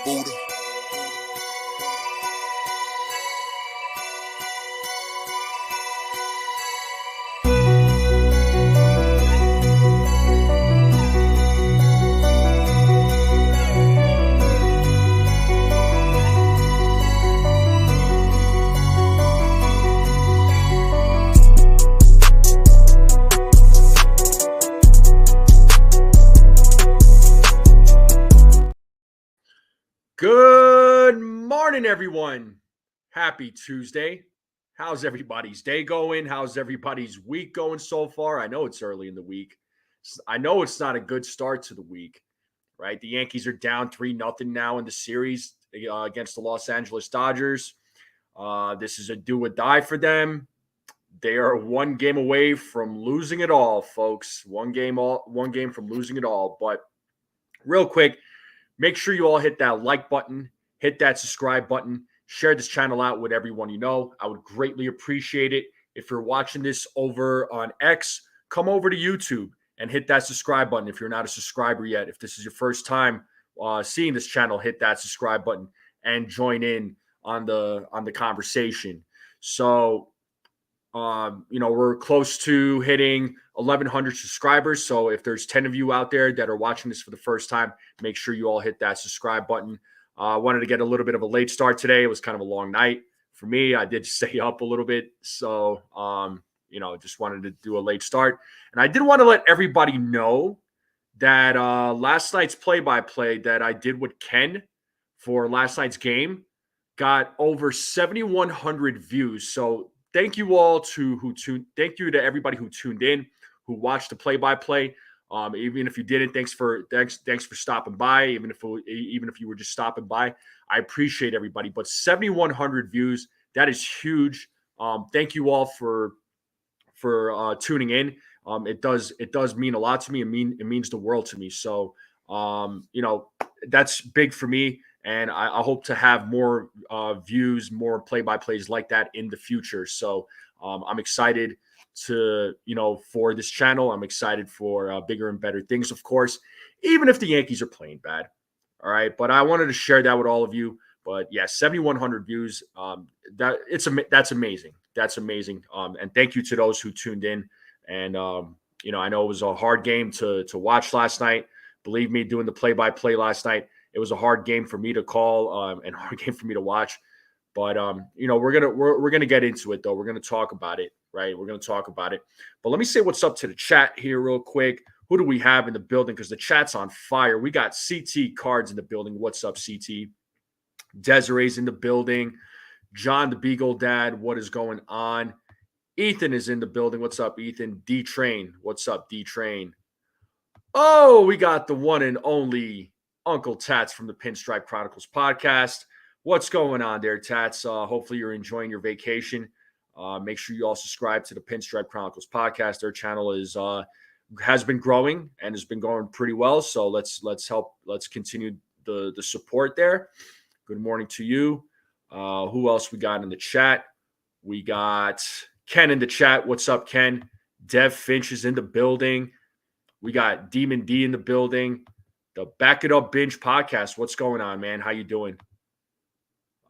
Buddha. Good morning, everyone. Happy Tuesday. How's everybody's day going? How's everybody's week going so far? I know it's early in the week. I know it's not a good start to the week, right? The Yankees are down 3-0 now in the series against the Los Angeles Dodgers. This is a do or die for them. They are one game away from losing it all, folks. One game from losing it all. But real quick, make sure you all hit that like button, hit that subscribe button, share this channel out with everyone you know. I would greatly appreciate it. If you're watching this over on X, come over to YouTube and hit that subscribe button if you're not a subscriber yet. If this is your first time seeing this channel, hit that subscribe button and join in on the conversation. So we're close to hitting 1,100 subscribers. So if there's 10 of you out there that are watching this for the first time, make sure you all hit that subscribe button. I wanted to get a little bit of a late start today. It was kind of a long night for me. I did stay up a little bit. So, just wanted to do a late start. And I did want to let everybody know that last night's play-by-play that I did with Ken for last night's game got over 7,100 views. So thank you all thank you to everybody who tuned in, who watched the play-by-play. Even if you didn't, thanks for stopping by. Even if you were just stopping by, I appreciate everybody. But 7,100 views, that is huge. Thank you all for tuning in. It does mean a lot to me. It means the world to me. So that's big for me. And I hope to have more views, more play-by-plays like that in the future. So I'm excited for this channel. I'm excited for bigger and better things, of course, even if the Yankees are playing bad. All right. But I wanted to share that with all of you. But yeah, 7,100 views. That's amazing. That's amazing. And thank you to those who tuned in. And, I know it was a hard game to watch last night. Believe me, doing the play-by-play last night, it was a hard game for me to call and a hard game for me to watch. But we're gonna get into it though. We're gonna talk about it, right? We're gonna talk about it. But let me say what's up to the chat here real quick. Who do we have in the building? Because the chat's on fire. We got CT Cards in the building. What's up, CT? Desiree's in the building. John the Beagle Dad, what is going on? Ethan is in the building. What's up, Ethan? D-Train. What's up, D-Train? Oh, we got the one and only Uncle Tats from the Pinstripe Chronicles podcast. What's going on there, Tats? Hopefully you're enjoying your vacation. Make sure you all subscribe to the Pinstripe Chronicles podcast. Their channel has been growing and has been going pretty well. So let's continue the support there. Good morning to you. Who else we got in the chat? We got Ken in the chat. What's up, Ken? Dev Finch is in the building. We got Demon D in the building. The Back It Up Binge podcast. What's going on, man? How you doing?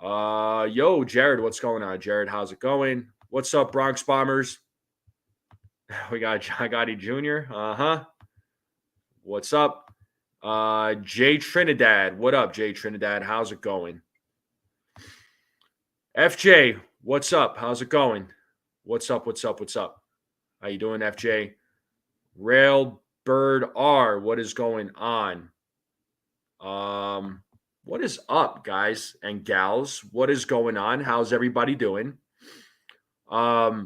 Yo, Jared, what's going on? Jared, how's it going? What's up, Bronx Bombers? We got John Gotti Jr. What's up? Jay Trinidad. What up, Jay Trinidad? How's it going? FJ, what's up? How's it going? What's up? How you doing, FJ? Railbird R, what is going on? What is up, guys and gals? What is going on? How's everybody doing? Yeah,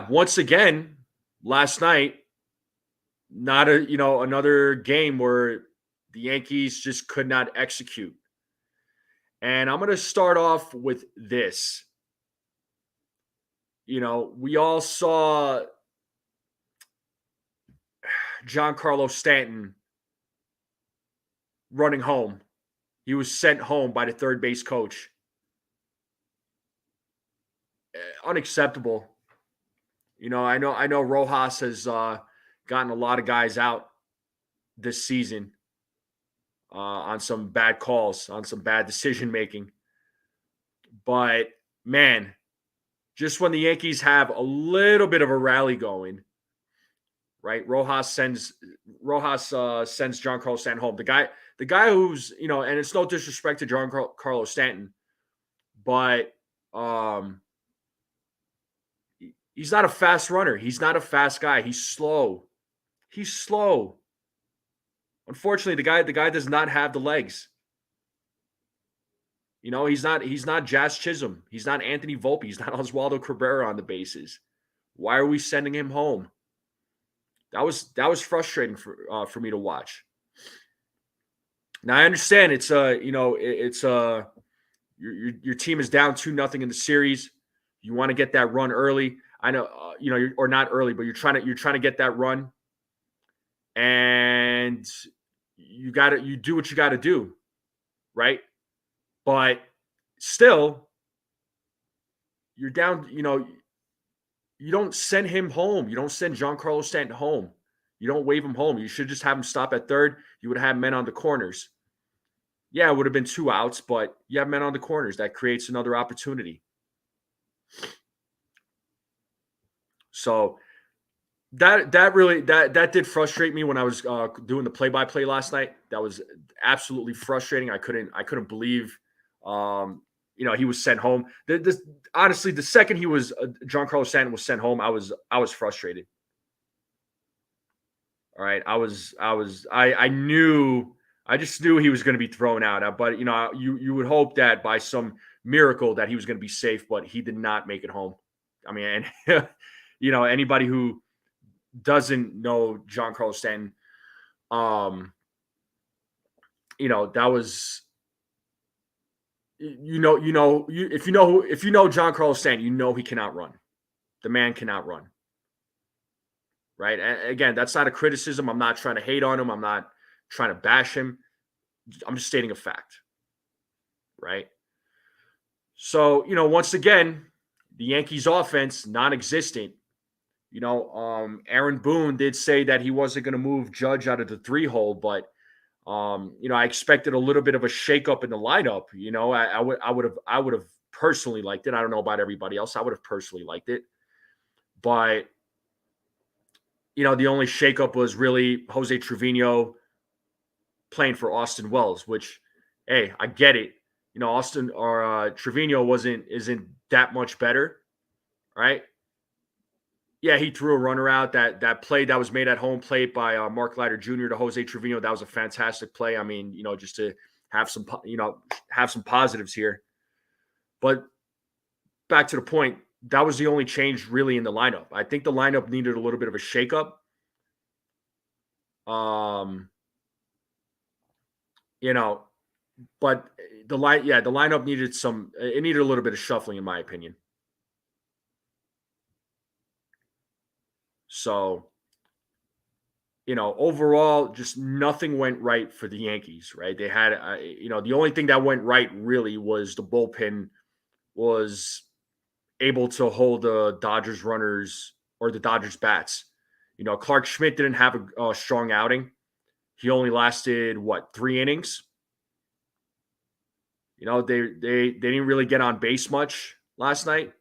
once again, last night, not another game where the Yankees just could not execute. And I'm going to start off with this. We all saw Giancarlo Stanton running home. He was sent home by the third base coach. Unacceptable. I know Rojas has gotten a lot of guys out this season. on some bad calls, on some bad decision making. But man, just when the Yankees have a little bit of a rally going, right? Rojas sends Giancarlo Stanton home. The guy who's, and it's no disrespect to Giancarlo Stanton, but he's not a fast runner. He's not a fast guy. He's slow. He's slow. Unfortunately, the guy does not have the legs. He's not Jazz Chisholm. He's not Anthony Volpe. He's not Oswaldo Cabrera on the bases. Why are we sending him home? That was frustrating for me to watch. Now I understand it's your team is down 2-0 in the series. You want to get that run early. I know or not early, but you're trying to get that run, and you do what you got to do, right? But still, you're down. You don't send him home. You don't send Giancarlo Stanton home. You don't wave him home. You should just have him stop at third. You would have men on the corners. Yeah, it would have been 2 outs, but you have men on the corners. That creates another opportunity. So that did frustrate me when I was doing the play-by-play last night. That was absolutely frustrating. I couldn't believe he was sent home. Honestly, the second Giancarlo Stanton was sent home, I was frustrated. All right, I just knew he was going to be thrown out. But you would hope that by some miracle that he was going to be safe, but he did not make it home. I mean, and anybody who doesn't know Giancarlo Stanton, that was. If you know Giancarlo Stanton, he cannot run. The man cannot run. Right? And again, that's not a criticism. I'm not trying to hate on him. I'm not trying to bash him. I'm just stating a fact. Right? So, once again, the Yankees offense non-existent. Aaron Boone did say that he wasn't going to move Judge out of the 3-hole, but I expected a little bit of a shakeup in the lineup. I would have personally liked it. I don't know about everybody else. I would have personally liked it. But, the only shakeup was really Jose Trevino playing for Austin Wells, which, hey, I get it. Austin or Trevino isn't that much better, right? Yeah, he threw a runner out. That play that was made at home plate by Mark Leiter Jr. to Jose Trevino. That was a fantastic play. I mean, just to have some positives here. But back to the point, that was the only change really in the lineup. I think the lineup needed a little bit of a shakeup. But the lineup needed it needed a little bit of shuffling in my opinion. So, overall, just nothing went right for the Yankees, right? They had, the only thing that went right really was the bullpen was able to hold the Dodgers runners or the Dodgers bats. Clark Schmidt didn't have a strong outing. He only lasted, 3 innings? They didn't really get on base much last night.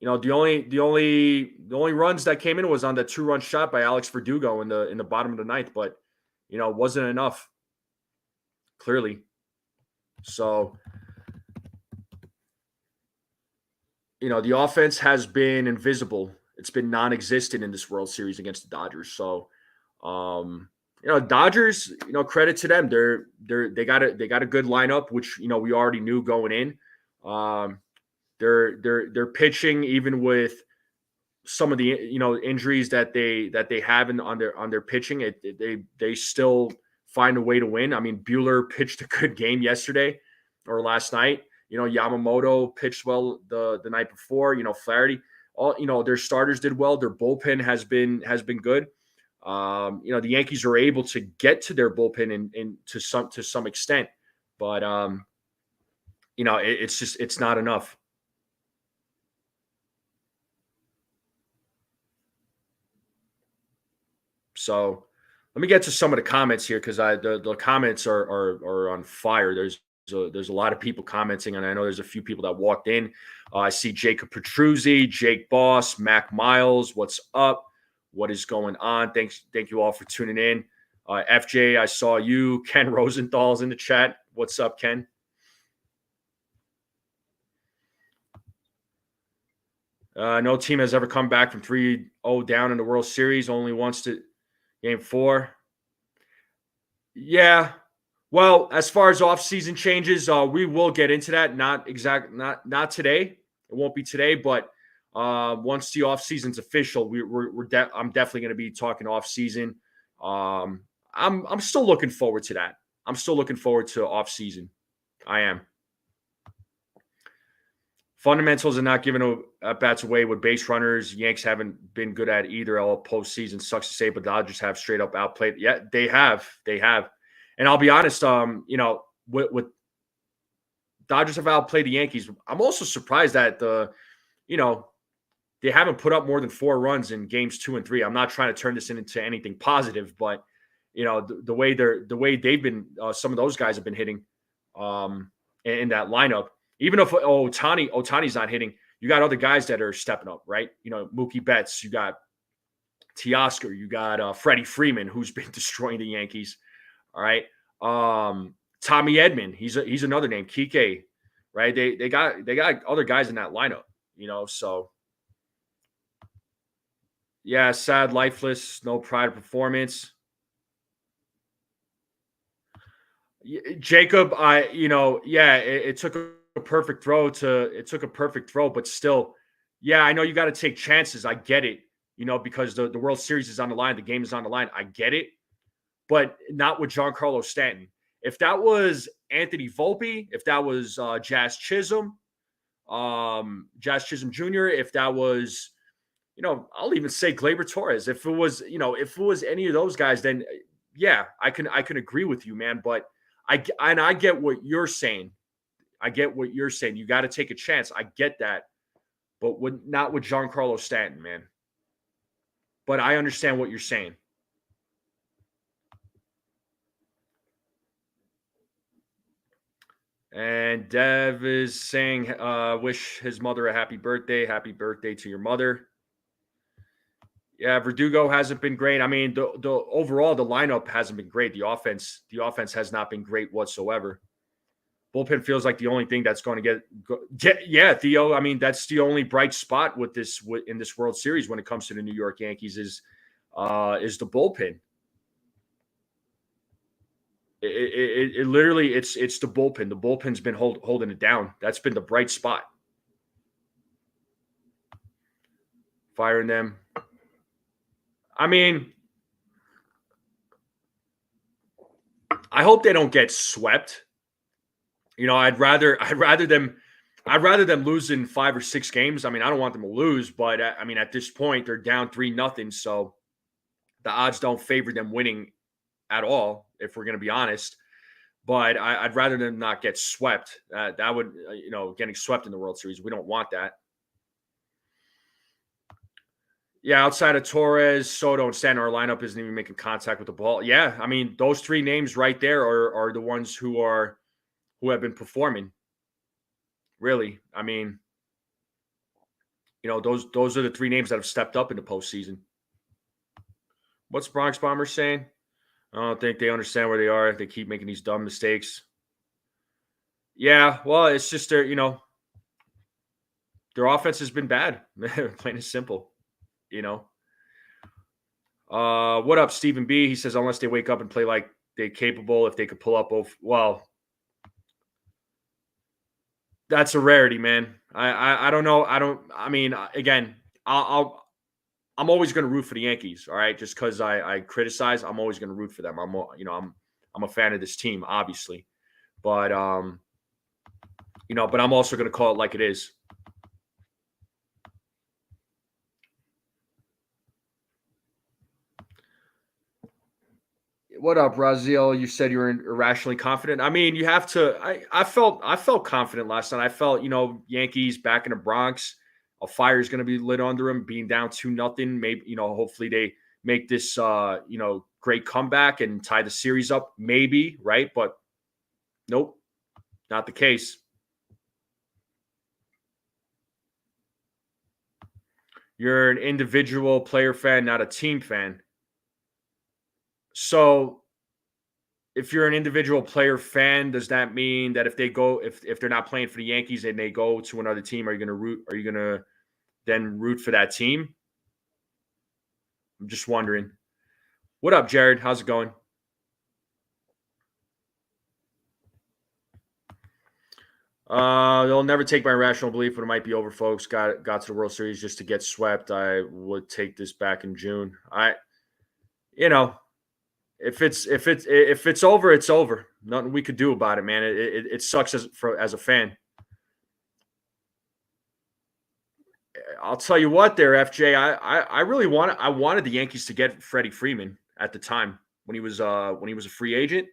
The only runs that came in was on the 2-run shot by Alex Verdugo in the bottom of the ninth, but it wasn't enough, clearly. So, the offense has been invisible. It's been non-existent in this World Series against the Dodgers. So, Dodgers, credit to them. They got a good lineup, which we already knew going in. They're pitching, even with some of the injuries that they have on their pitching. They still find a way to win. I mean, Buehler pitched a good game yesterday or last night. Yamamoto pitched well the night before. Flaherty, all their starters did well. Their bullpen has been good. The Yankees are able to get to their bullpen and to some extent, but it's not enough. So, Let me get to some of the comments here because the comments are on fire. There's a lot of people commenting, and I know there's a few people that walked in. I see Jacob Petruzzi, Jake Boss, Mac Miles. What's up? What is going on? Thank you all for tuning in. FJ, I saw you. Ken Rosenthal's in the chat. What's up, Ken? No team has ever come back from 3-0 down in the World Series. Only once to Game 4. Yeah. Well, as far as offseason changes, we will get into that. Not today. It won't be today, but once the offseason's official, I'm definitely going to be talking offseason. I'm still looking forward to that. I'm still looking forward to offseason. I am. Fundamentals are not giving bats away with base runners. Yanks haven't been good at either all postseason. Sucks to say, but Dodgers have straight up outplayed. Yeah, they have. And I'll be honest, with Dodgers have outplayed the Yankees. I'm also surprised that they haven't put up more than 4 runs in games 2 and 3. I'm not trying to turn this into anything positive, but the way they've been, some of those guys have been hitting in that lineup. Even if Ohtani's not hitting, you got other guys that are stepping up, right? Mookie Betts, you got Teoscar, you got Freddie Freeman, who's been destroying the Yankees. All right, Tommy Edman, he's another name. Kike, right? They got other guys in that lineup, So yeah, sad, lifeless, no pride of performance. Jacob, it took a perfect throw but still, yeah, I know you got to take chances. I get it, because the World Series is on the line, the game is on the line. I get it, but not with Giancarlo Stanton. If that was Anthony Volpe, if that was Jazz Chisholm Jr., if that was, I'll even say Gleyber Torres. If it was any of those guys, then yeah, I can agree with you, man. But I get what you're saying. You got to take a chance. I get that, but not with Giancarlo Stanton, man. But I understand what you're saying. And Dev is saying, wish his mother a happy birthday. Happy birthday to your mother. Yeah, Verdugo hasn't been great. I mean, the overall, the lineup hasn't been great. The offense has not been great whatsoever. Bullpen feels like the only thing that's going to get Theo. I mean, that's the only bright spot in this World Series when it comes to the New York Yankees is the bullpen. It literally it's the bullpen. The bullpen's been holding it down. That's been the bright spot. Firing them. I mean, I hope they don't get swept. I'd rather them lose in 5 or 6 games. I mean, I don't want them to lose, but I mean, at this point, they're down 3-0, so the odds don't favor them winning at all, if we're going to be honest. But I'd rather them not get swept. That would, getting swept in the World Series, we don't want that. Yeah, outside of Torres, Soto, and Stanton, our lineup isn't even making contact with the ball. Yeah, I mean, those 3 names right there are the ones who have been performing. Really, I mean, those are the 3 names that have stepped up in the postseason. What's Bronx Bombers saying? I don't think they understand where they are. They keep making these dumb mistakes. Yeah, well, it's just their offense has been bad. Plain and simple. What up, Stephen B? He says, unless they wake up and play like they're capable, if they could pull up both. Well, that's a rarity, man. I don't know. I mean, again, I'm always going to root for the Yankees. All right. Just cause I criticize, I'm always going to root for them. I'm a fan of this team, obviously, but but I'm also going to call it like it is. What up, Raziel? You said you were irrationally confident. I mean, you have to. I felt confident last night. I felt, Yankees back in the Bronx. A fire is going to be lit under them, being down 2-0. Maybe, hopefully they make this, great comeback and tie the series up, maybe, right? But nope, not the case. You're an individual player fan, not a team fan. So if you're an individual player fan, does that mean that if they're not playing for the Yankees and they go to another team, are you gonna then root for that team? I'm just wondering. What up, Jared? How's it going? They'll never take my rational belief, but it might be over, folks. Got to the World Series just to get swept. I would take this back in June. You know, if it's over, it's over. Nothing we could do about it, man. It sucks as a fan. I'll tell you what, there, FJ. I really wanted the Yankees to get Freddie Freeman at the time when he was a free agent.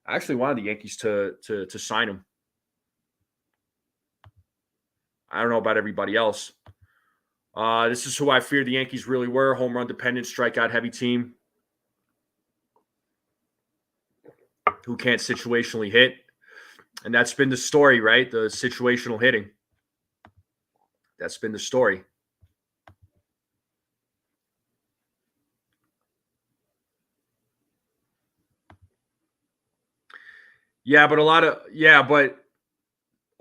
I actually wanted the Yankees to sign him. I don't know about everybody else. This is who I fear the Yankees really were: home run dependent, strikeout heavy team who can't situationally hit, and that's been the story, right? The situational hitting. That's been the story. But a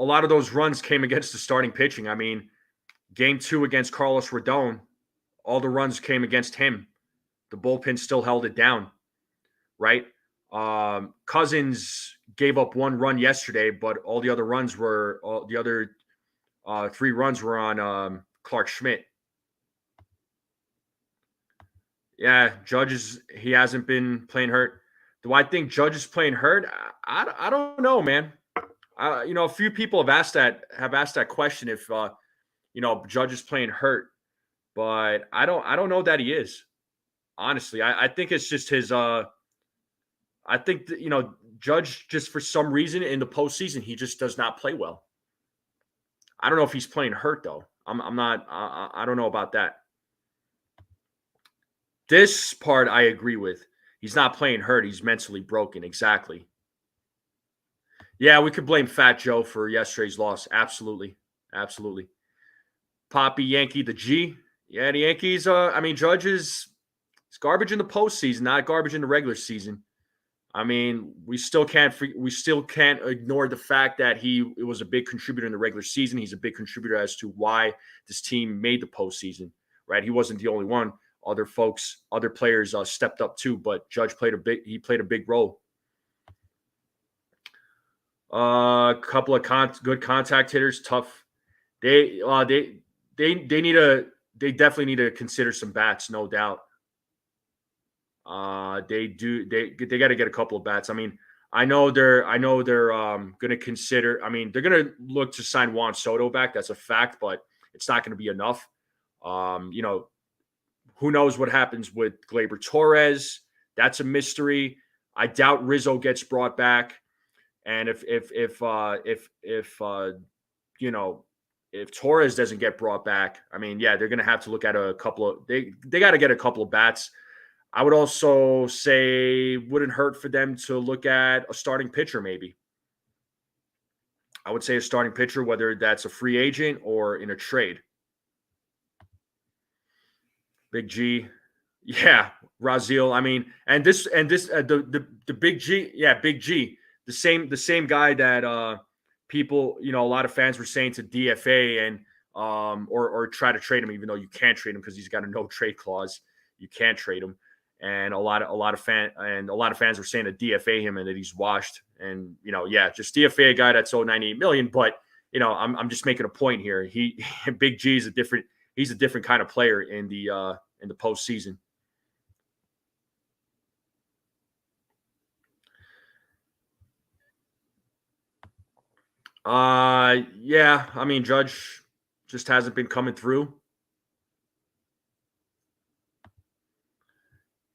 lot of those runs came against the starting pitching. I mean, game 2 against Carlos Rodon, all the runs came against him. The bullpen still held it down, right? Cousins gave up 1 run yesterday, but all the other 3 runs were on Clark Schmidt. Yeah, he hasn't been playing hurt. Do I think Judge is playing hurt? I don't know, man. A few people have asked that question if Judge is playing hurt, but I don't know that he is. Honestly, I think it's just his. I think that, Judge, just for some reason in the postseason, he just does not play well. I don't know if he's playing hurt though. I'm not. I don't know about that. This part I agree with. He's not playing hurt. He's mentally broken. Exactly. Yeah, we could blame Fat Joe for yesterday's loss. Absolutely. Absolutely. Poppy Yankee, the G. Yeah, the Yankees, Judge is garbage in the postseason, not garbage in the regular season. I mean, we still can't ignore the fact that he was a big contributor in the regular season. He's a big contributor as to why this team made the postseason, right? He wasn't the only one. Other players stepped up too, but Judge played a big role. A couple of good contact hitters, tough. They definitely need to consider some bats, no doubt. They got to get a couple of bats. I mean, I know they're going to consider. I mean, they're going to look to sign Juan Soto back. That's a fact, but it's not going to be enough. Who knows what happens with Gleyber Torres? That's a mystery. I doubt Rizzo gets brought back. And if Torres doesn't get brought back, I mean, yeah, they're going to have to look at a couple of. They got to get a couple of bats. I would also say wouldn't hurt for them to look at a starting pitcher, maybe. I would say a starting pitcher, whether that's a free agent or in a trade. Big G, yeah, Raziel. I mean, and the Big G, yeah, Big G, the same guy that people, a lot of fans were saying to DFA and or try to trade him, even though you can't trade him because he's got a no trade clause. You can't trade him, and a lot of fans were saying to DFA him and that he's washed. And just DFA a guy that's owed $98 million. But I'm just making a point here. Big G is he's a different kind of player in the postseason. Yeah, I mean, Judge just hasn't been coming through.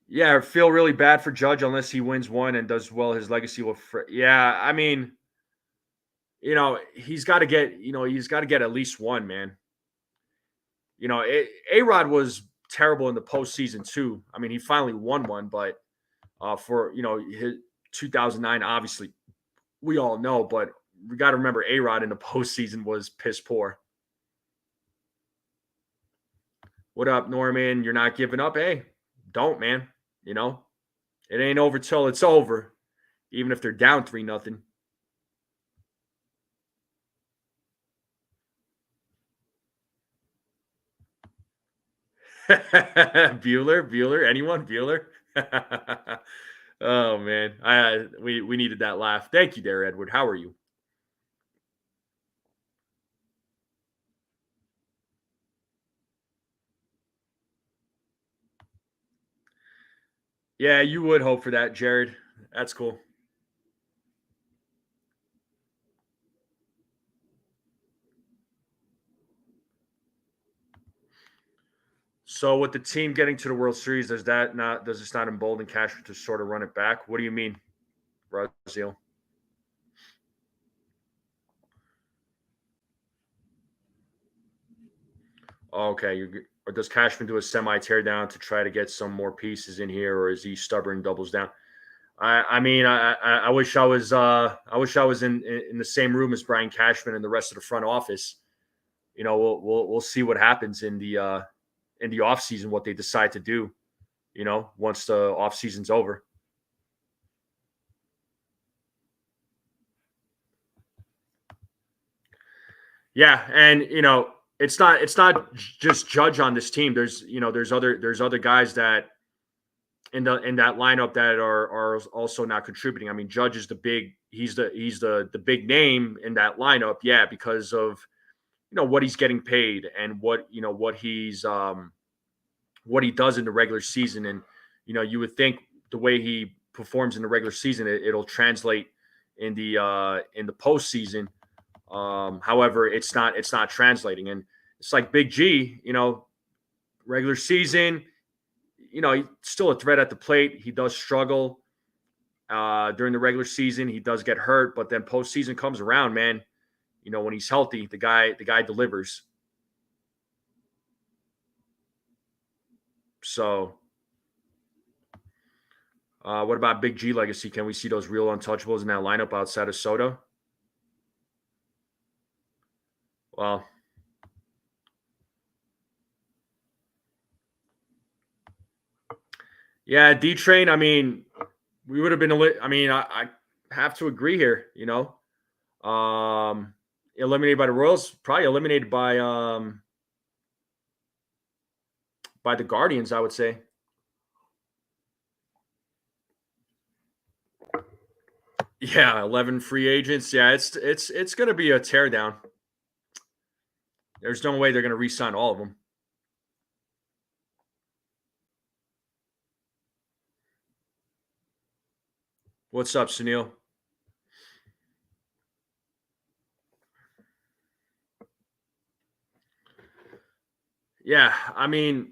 Yeah, I feel really bad for Judge unless he wins one and does well. His legacy will. Yeah, I mean, he's got to get at least one, man. A-Rod was terrible in the postseason too. I mean, he finally won one, but for his 2009. Obviously, we all know, but we got to remember A-Rod in the postseason was piss poor. What up, Norman? You're not giving up? Hey, don't, man. It ain't over till it's over, even if they're down 3-0. Bueller, anyone? Bueller? Oh man, we needed that laugh. Thank you, there, Edward. How are you? Yeah, you would hope for that, Jared. That's cool. So with the team getting to the World Series, does this not embolden Cashman to sort of run it back? What do you mean, Brazil? Oh, okay, or does Cashman do a semi teardown to try to get some more pieces in here, or is he stubborn, doubles down? I mean, I wish I was in the same room as Brian Cashman and the rest of the front office. We'll see what happens in the off season, what they decide to do. Once the off season's over. Yeah, and it's not just Judge on this team. There's other guys that in that lineup that are also not contributing. I mean, Judge is the big name in that lineup, yeah, because of what he's getting paid and what he does in the regular season. And you would think the way he performs in the regular season, it'll translate in the postseason. However, it's not translating, and it's like Big G. Regular season, he's still a threat at the plate. He does struggle during the regular season. He does get hurt, but then postseason comes around, man. When he's healthy, the guy delivers. So, what about Big G legacy? Can we see those real untouchables in that lineup outside of Soto? Well, yeah, D Train. I mean, we would have been. I mean, I have to agree here. Eliminated by the Royals, probably eliminated by the Guardians, I would say. Yeah, 11 free agents. Yeah, it's going to be a teardown. There's no way they're going to re-sign all of them. What's up, Sunil? Yeah, I mean,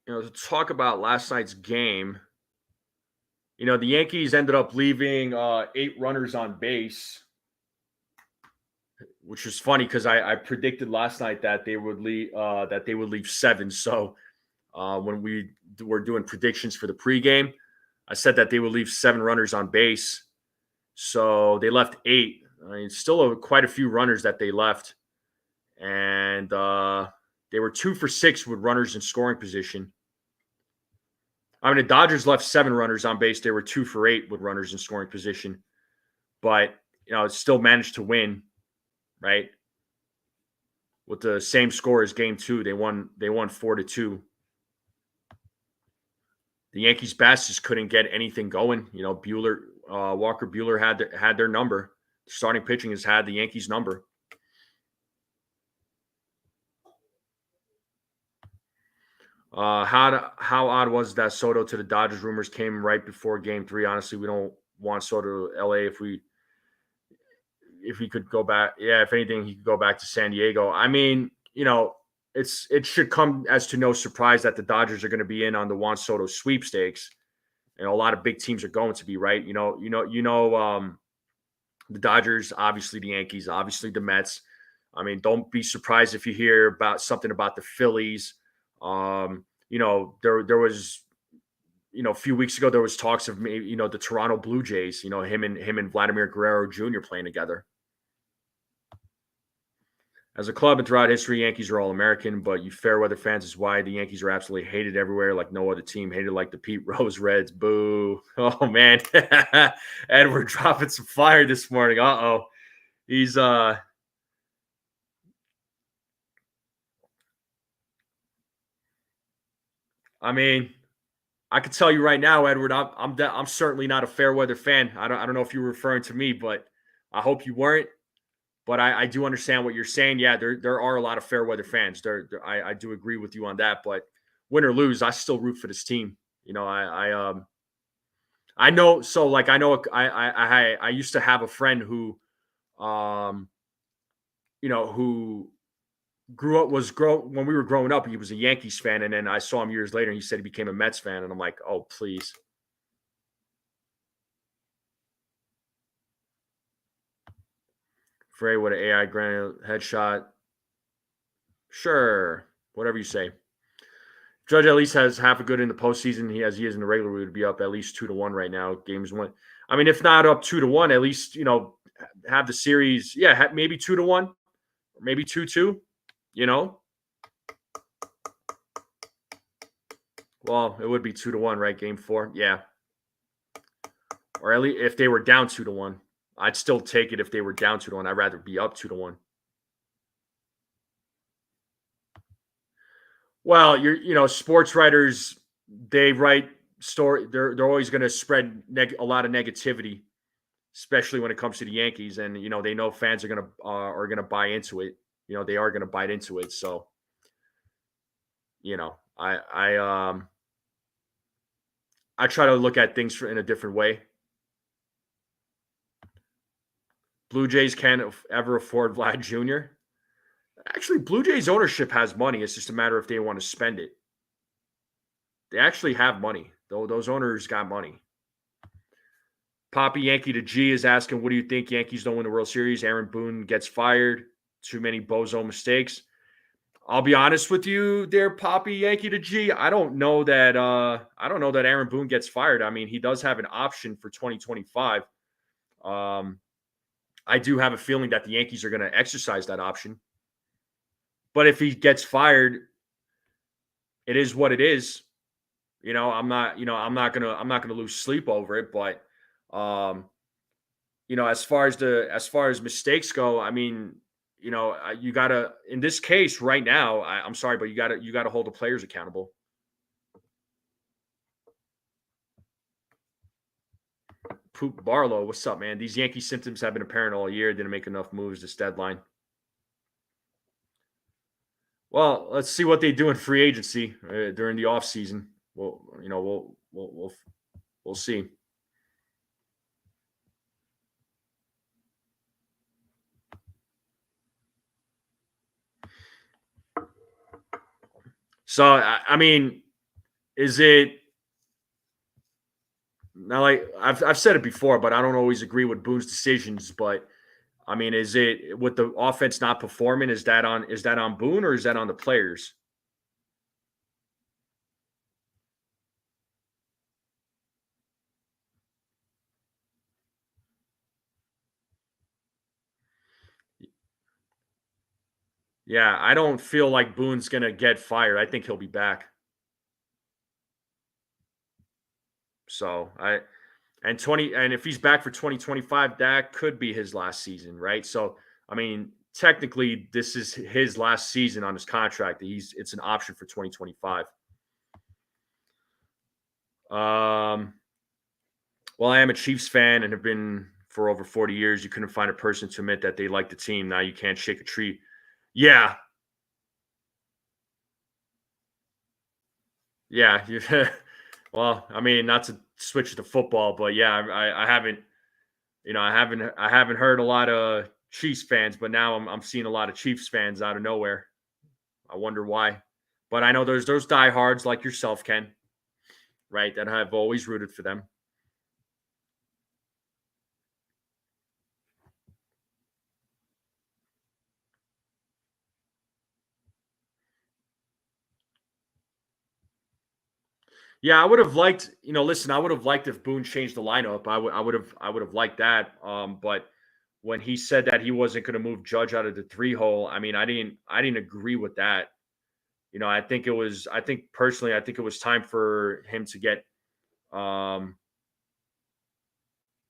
to talk about last night's game, the Yankees ended up leaving 8 runners on base, which is funny because I predicted last night that they would leave 7. So when we were doing predictions for the pregame, I said that they would leave 7 runners on base. So they left 8. I mean, still quite a few runners that they left, and they were 2 for 6 with runners in scoring position. I mean, the Dodgers left 7 runners on base. They were 2 for 8 with runners in scoring position, but still managed to win, right? With the same score as Game 2, they won 4-2. The Yankees' bats just couldn't get anything going. Walker Buehler had their number. Starting pitching has had the Yankees' number. How odd was that Soto to the Dodgers rumors came right before Game 3? Honestly, we don't want Soto to LA if he could go back. Yeah, if anything, he could go back to San Diego. I mean, it should come as to no surprise that the Dodgers are going to be in on the Juan Soto sweepstakes. A lot of big teams are going to be, right. The Dodgers, obviously the Yankees, obviously the Mets. I mean, don't be surprised if you hear about something about the Phillies. There was a few weeks ago there was talks of maybe the Toronto Blue Jays, him and Vladimir Guerrero Jr. playing together. As a club and throughout history, Yankees are all American, but you fair weather fans is why the Yankees are absolutely hated everywhere, like no other team. Hated like the Pete Rose Reds. Boo. Oh man. Edward dropping some fire this morning. Uh-oh. He's I mean, I can tell you right now, Edward, I'm certainly not a fair weather fan. I don't know if you were referring to me, but I hope you weren't. But I do understand what you're saying. Yeah, there are a lot of fair weather fans. I do agree with you on that. But win or lose, I still root for this team. I know. So like I know I used to have a friend who um who grew up was grow when we were growing up. He was a Yankees fan, and then I saw him years later, and he said he became a Mets fan, and I'm like, oh please. Frey with an AI granite headshot. Sure, whatever you say. Judge at least has half a good in the postseason. He is in the regular. We would be up at least 2-1 right now. Games one. I mean, if not up 2-1, at least have the series. Yeah, maybe 2-1, maybe 2-2. You know, well, it would be 2-1, right? Game four, yeah. Or at least if they were down 2-1, I'd still take it. If they were down 2-1, I'd rather be up 2-1. Well, sports writers, they write story. They're always going to spread a lot of negativity, especially when it comes to the Yankees, and they know fans are gonna buy into it. They are gonna bite into it. So, I try to look at things in a different way. Blue Jays can't ever afford Vlad Jr. Actually, Blue Jays ownership has money. It's just a matter if they want to spend it. They actually have money. Though those owners got money. Poppy Yankee to G is asking, what do you think? Yankees don't win the World Series. Aaron Boone gets fired. Too many bozo mistakes. I'll be honest with you, there, Poppy Yankee to G. I don't know that. I don't know that Aaron Boone gets fired. I mean, he does have an option for 2025. I do have a feeling that the Yankees are going to exercise that option. But if he gets fired, it is what it is. I'm not gonna lose sleep over it. But as far as mistakes go, I mean, you gotta, in this case right now, I'm sorry, but you gotta hold the players accountable. Poop Barlow, what's up, man? These Yankee symptoms have been apparent all year. Didn't make enough moves this deadline. Well, let's see what they do in free agency during the offseason. We'll see. So I mean, is it now? Like I've said it before, but I don't always agree with Boone's decisions. But I mean, is it with the offense not performing? Is that on Boone or is that on the players? Yeah, I don't feel like Boone's gonna get fired. I think he'll be back. So and if he's back for 2025, that could be his last season, right? So I mean, technically, this is his last season on his contract. It's an option for 2025. Um, well, I am a Chiefs fan and have been for over 40 years. You couldn't find a person to admit that they like the team. Now you can't shake a tree. Yeah, yeah. Well, I mean, not to switch to football, but yeah, I haven't, I haven't heard a lot of Chiefs fans, but now I'm seeing a lot of Chiefs fans out of nowhere. I wonder why. But I know there's those diehards like yourself, Ken, right? That have always rooted for them. Yeah, I would have liked, listen, I would have liked if Boone changed the lineup. I would have liked that. But when he said that he wasn't going to move Judge out of the 3 hole, I mean, I didn't agree with that. I think personally, I think it was time for him to get, um,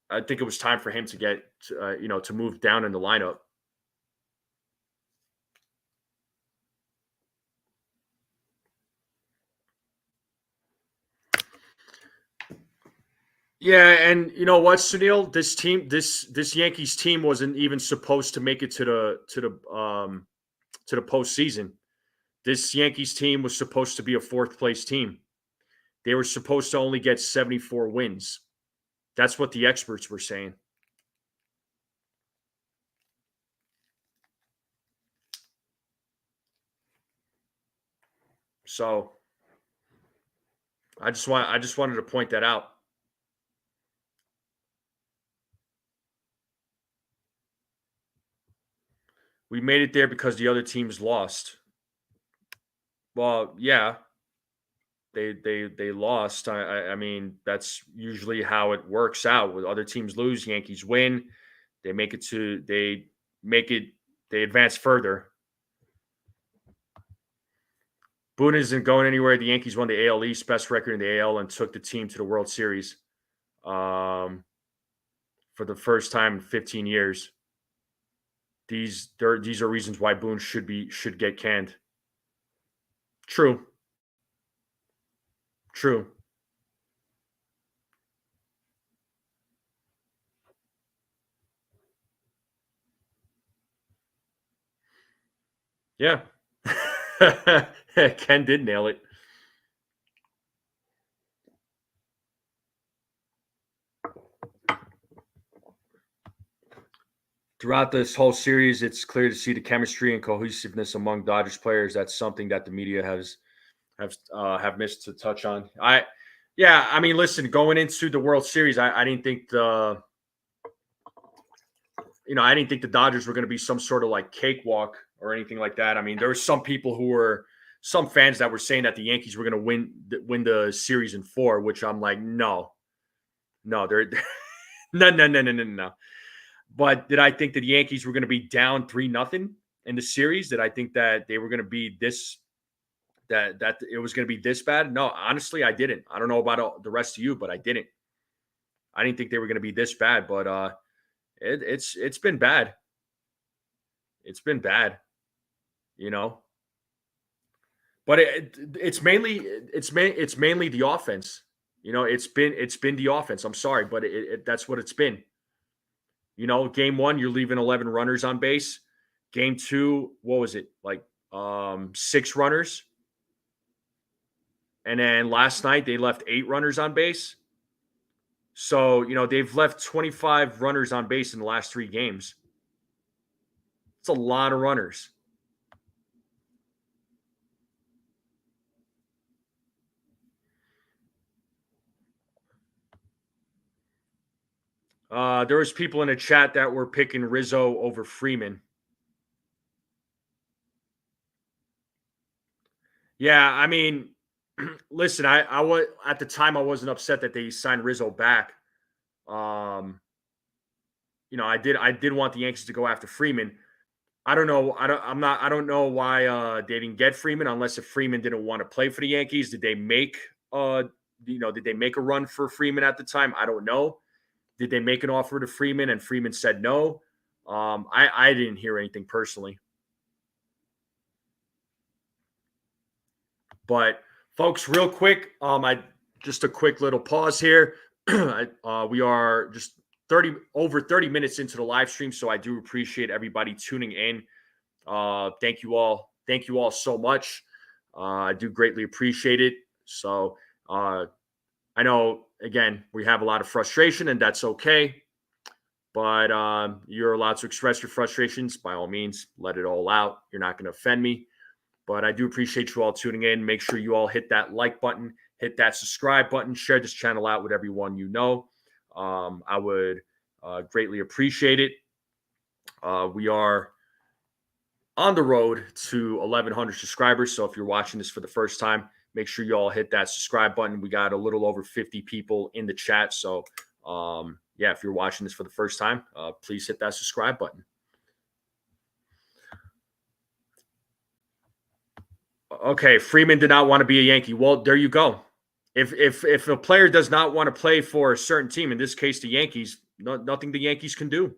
I think it was time for him to get, to move down in the lineup. Yeah, and you know what, Sunil? This Yankees team wasn't even supposed to make it to the postseason. This Yankees team was supposed to be a fourth place team. They were supposed to only get 74 wins. That's what the experts were saying. So I just wanted to point that out. We made it there because the other teams lost. Well, yeah, they lost. I mean, that's usually how it works out. When other teams lose, Yankees win. They make it to make it they advance further. Boone isn't going anywhere. The Yankees won the AL East, best record in the AL, and took the team to the World Series for the first time in 15 years. These are reasons why Boone should get canned. True, true. Yeah, Ken did nail it. Throughout this whole series, it's clear to see the chemistry and cohesiveness among Dodgers players. That's something that the media have missed to touch on. Yeah, I mean, listen, going into the World Series, I didn't think I didn't think the Dodgers were going to be some sort of like cakewalk or anything like that. I mean, there were some fans that were saying that the Yankees were going to win the series in 4, which I'm like, no, they're no. But did I think that the Yankees were going to be down 3-0 in the series? Did I think that they were going to be that it was going to be this bad? No, honestly, I didn't. I don't know about the rest of you, but I didn't. I didn't think they were going to be this bad, but it's been bad. It's been bad, you know. But it's mainly the offense. It's been the offense. I'm sorry, but that's what it's been. Game 1, you're leaving 11 runners on base. Game 2, what was it? Like 6 runners. And then last night they left 8 runners on base. So, they've left 25 runners on base in the last 3 games. It's a lot of runners. There was people in the chat that were picking Rizzo over Freeman. Yeah, I mean, listen, I was at the time I wasn't upset that they signed Rizzo back. I did want the Yankees to go after Freeman. I don't know. I don't know why they didn't get Freeman unless if Freeman didn't want to play for the Yankees. Did they make did they make a run for Freeman at the time? I don't know. Did they make an offer to Freeman and Freeman said no? I didn't hear anything personally. But folks, real quick, I just a quick little pause here. We are just 30 minutes into the live stream, so I do appreciate everybody tuning in. Thank you all. Thank you all so much. I do greatly appreciate it. So I know, again, we have a lot of frustration, and that's okay. But you're allowed to express your frustrations. By all means, let it all out. You're not going to offend me. But I do appreciate you all tuning in. Make sure you all hit that like button, hit that subscribe button, share this channel out with everyone you know. I would greatly appreciate it. We are on the road to 1,100 subscribers. So if you're watching this for the first time, make sure you all hit that subscribe button. We got a little over 50 people in the chat. So, yeah, if you're watching this for the first time, please hit that subscribe button. Okay, Freeman did not want to be a Yankee. Well, there you go. If a player does not want to play for a certain team, in this case the Yankees, nothing the Yankees can do.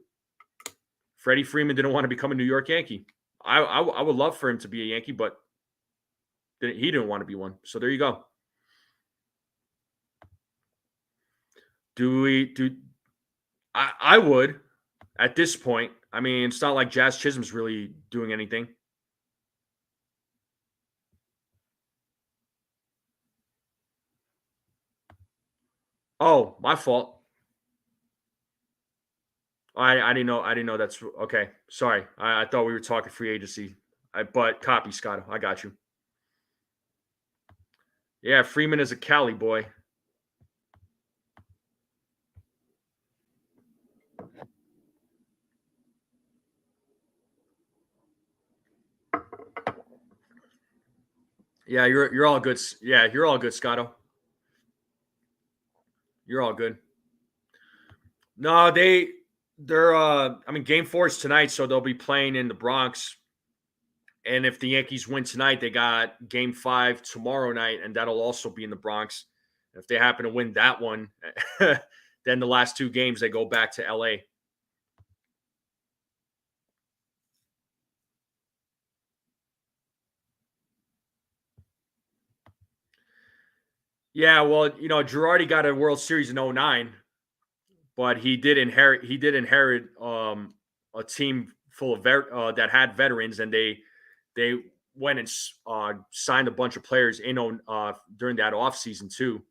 Freddie Freeman didn't want to become a New York Yankee. I would love for him to be a Yankee, but he didn't want to be one. So there you go. I would at this point. I mean, it's not like Jazz Chisholm's really doing anything. Oh, my fault. I didn't know. I didn't know that's okay. Sorry. I thought we were talking free agency. But copy, Scott. I got you. Yeah, Freeman is a Cali boy. Yeah, you're all good. Yeah, you're all good, Scotto. You're all good. No, they're I mean game 4 is tonight, so they'll be playing in the Bronx. And if the Yankees win tonight, they got game 5 tomorrow night, and that'll also be in the Bronx. If they happen to win that one, then the last 2 games they go back to LA. Yeah, well, Girardi got a World Series in 09, but he did inherit a team full of that had veterans, and they went and signed a bunch of players in during that offseason too.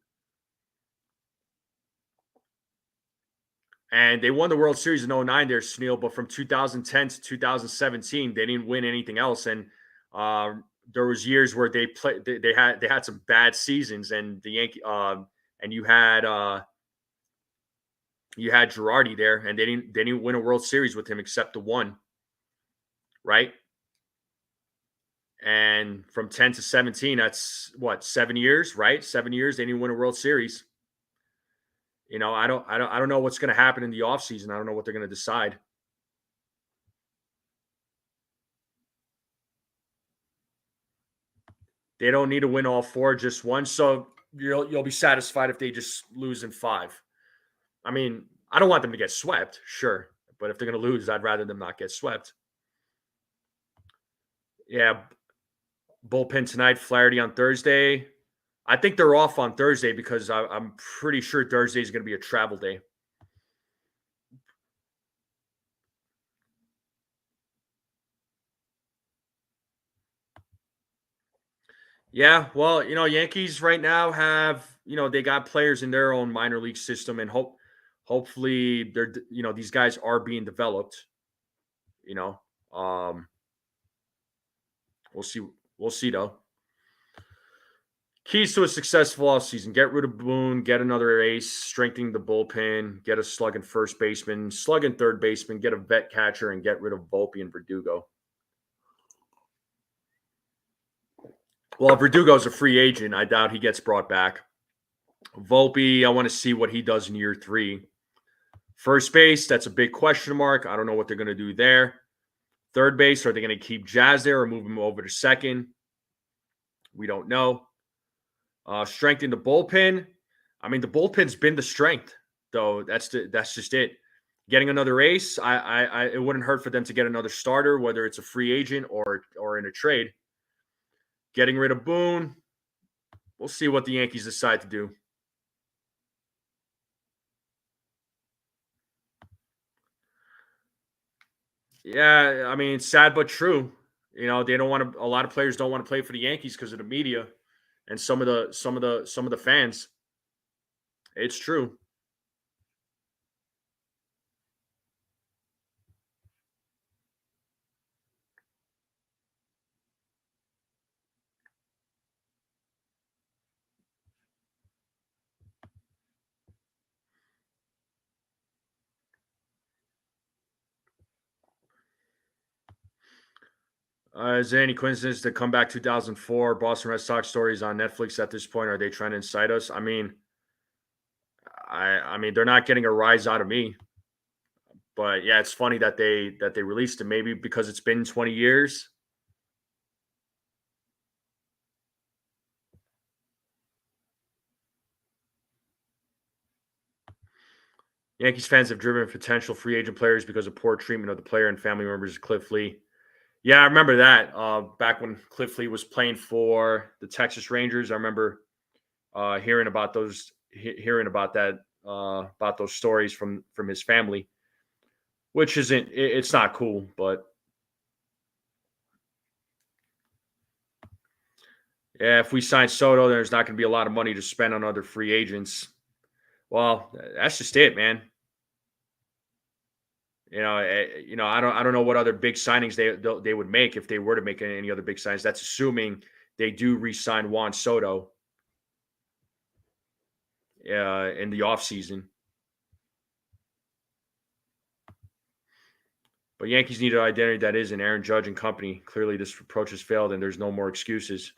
And they won the World Series in 09 there, Snell, but from 2010 to 2017, they didn't win anything else. And there was years where they had some bad seasons, and the Yankee and you had Girardi there, and they didn't win a World Series with him except the one, right? And from 10 to 17, that's what, 7 years, right? 7 years they didn't win a World Series. I don't know what's going to happen in the offseason. I don't know what they're going to decide. They don't need to win all 4, just one. So you'll be satisfied if they just lose in 5. I mean, I don't want them to get swept, sure, but if they're going to lose, I'd rather them not get swept. Yeah, bullpen tonight, Flaherty on Thursday. I think they're off on Thursday because I'm pretty sure Thursday is going to be a travel day. Yeah, well, Yankees right now have, they got players in their own minor league system, and hopefully they're, these guys are being developed. You know, um, we'll see. We'll see though. Keys to a successful offseason: get rid of Boone, get another ace, strengthen the bullpen, get a slugging first baseman, slugging third baseman, get a vet catcher, and get rid of Volpe and Verdugo. Well, Verdugo's a free agent. I doubt he gets brought back. Volpe, I want to see what he does in year 3. First base, that's a big question mark. I don't know what they're going to do there. Third base, are they going to keep Jazz there or move him over to second? We don't know. Strengthen the bullpen. I mean, the bullpen's been the strength, though. That's just it. Getting another ace, it wouldn't hurt for them to get another starter, whether it's a free agent or in a trade. Getting rid of Boone, we'll see what the Yankees decide to do. Yeah, I mean, sad but true. They don't want to. A lot of players don't want to play for the Yankees because of the media and some of the fans. It's true. Is there any coincidence to come back 2004 Boston Red Sox stories on Netflix at this point? Are they trying to incite us? I mean, they're not getting a rise out of me. But yeah, it's funny that they released it. Maybe because it's been 20 years. Yankees fans have driven potential free agent players because of poor treatment of the player and family members of Cliff Lee. Yeah, I remember that. Back when Cliff Lee was playing for the Texas Rangers, I remember hearing about about those stories from his family, which it's not cool. But yeah, if we sign Soto, there's not going to be a lot of money to spend on other free agents. Well, that's just it, man. I don't know what other big signings they would make if they were to make any other big signings. That's assuming they do re-sign Juan Soto in the offseason. But Yankees need an identity that isn't Aaron Judge and company. Clearly, this approach has failed, and there's no more excuses.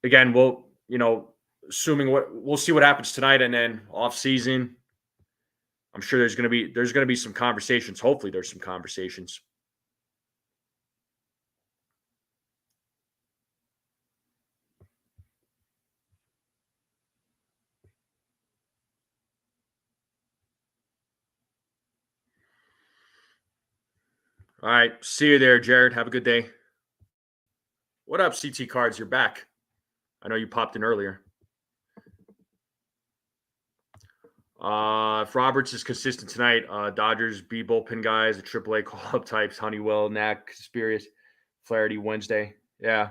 Again, assuming we'll see what happens tonight, and then off season, I'm sure there's going to be some conversations. Hopefully, there's some conversations. All right, see you there, Jared. Have a good day. What up, CT Cards? You're back. I know you popped in earlier. If Roberts is consistent tonight, Dodgers B bullpen guys, the AAA call up types, Honeywell, Knack, Conspiracy, Flaherty Wednesday. Yeah.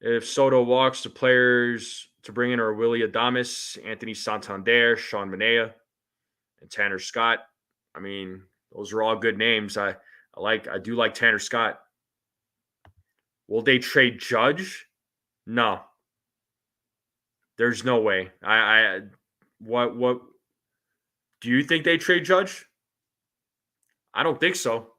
If Soto walks, the players to bring in are Willie Adames, Anthony Santander, Sean Manaea, and Tanner Scott. I mean, those are all good names. I do like Tanner Scott. Will they trade Judge? No. There's no way. What do you think they trade Judge? I don't think so.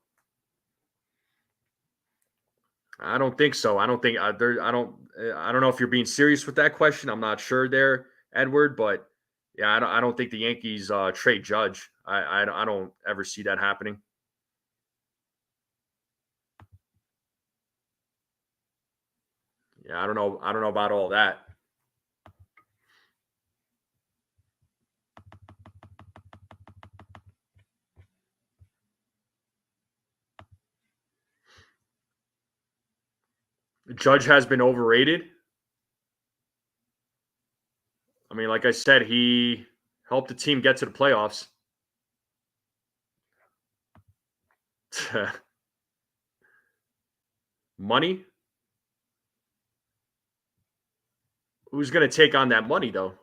I don't think so. I don't think there. I don't know if you're being serious with that question. I'm not sure there, Edward. But yeah, I don't think the Yankees trade Judge. I don't ever see that happening. Yeah, I don't know. I don't know about all that. Judge has been overrated. I mean, like I said, he helped the team get to the playoffs. Money? Who's going to take on that money though?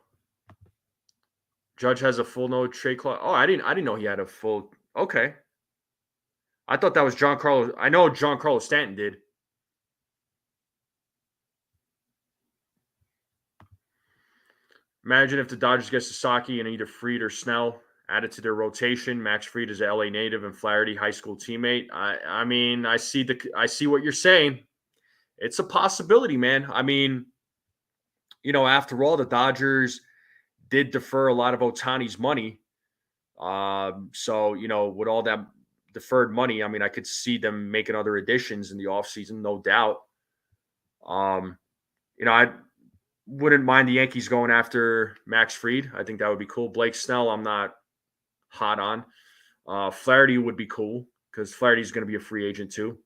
Judge has a full no trade clause. Oh, I didn't know he had a full. Okay. I thought that was Giancarlo. I know Giancarlo Stanton did. Imagine if the Dodgers get Sasaki and either Fried or Snell added to their rotation. Max Fried is an LA native and Flaherty high school teammate. I mean, I see what you're saying. It's a possibility, man. I mean, after all, the Dodgers did defer a lot of Otani's money. So, with all that deferred money, I mean, I could see them making other additions in the offseason, no doubt. I wouldn't mind the Yankees going after Max Fried. I think that would be cool. Blake Snell, I'm not hot on. Flaherty would be cool because Flaherty's going to be a free agent too.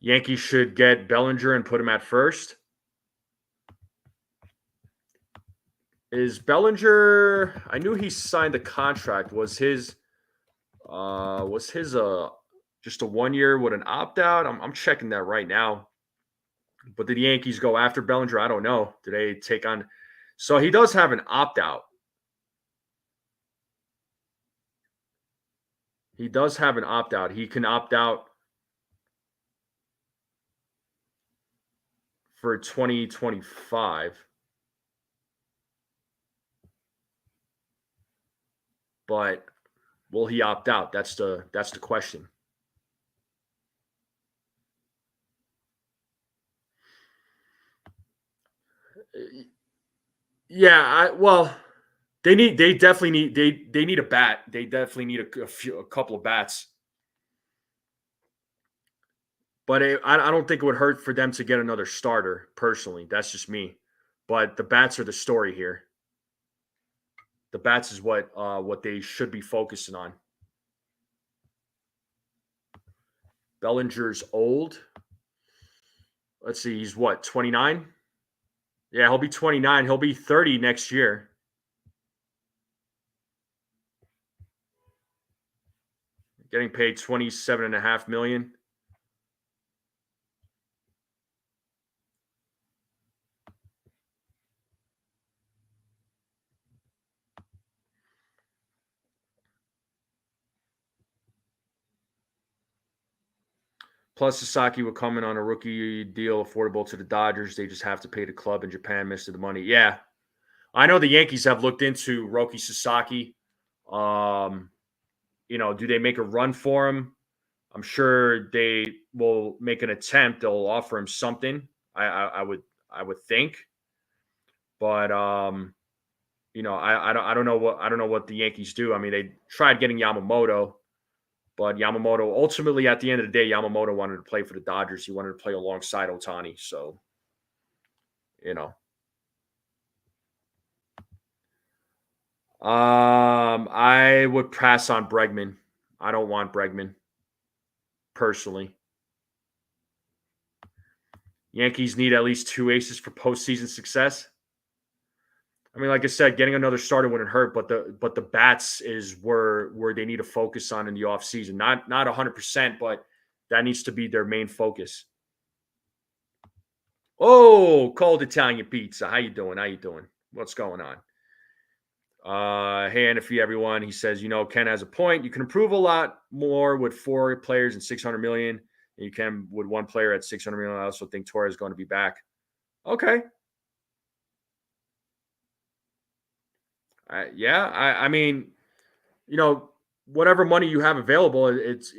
Yankees should get Bellinger and put him at first. Is Bellinger? I knew he signed a contract. Was his just a 1 year with an opt out? I'm checking that right now. But did the Yankees go after Bellinger? I don't know. Did they take on? So he does have an opt out. He does have an opt out. He can opt out for 2025. But will he opt out? That's the question. Yeah, they definitely need they need a bat. They definitely need a couple of bats. But I don't think it would hurt for them to get another starter. Personally, that's just me. But the bats are the story here. The bats is what they should be focusing on. Bellinger's old. Let's see, he's what, 29? Yeah, he'll be 29. He'll be 30 next year. Getting paid $27.5 million. Plus, Sasaki would come in on a rookie deal affordable to the Dodgers. They just have to pay the club in Japan most of the money. Yeah, I know the Yankees have looked into Roki Sasaki. Do they make a run for him? I'm sure they will make an attempt. They'll offer him something. I would think, but I don't know what the Yankees do. I mean, they tried getting Yamamoto, but Yamamoto ultimately at the end of the day, Yamamoto wanted to play for the Dodgers. He wanted to play alongside Ohtani. So, I would pass on Bregman. I don't want Bregman personally. Yankees need at least 2 aces for postseason success. I mean, like I said, getting another starter wouldn't hurt, but the bats is where they need to focus on in the offseason. Not 100%, but that needs to be their main focus. Oh, cold Italian pizza. How you doing? What's going on? Hey, NFE, everyone. He says, Ken has a point. You can improve a lot more with 4 players and 600 million. And you can with 1 player at 600 million. I also think Torres is going to be back. Okay. I mean, whatever money you have available, it's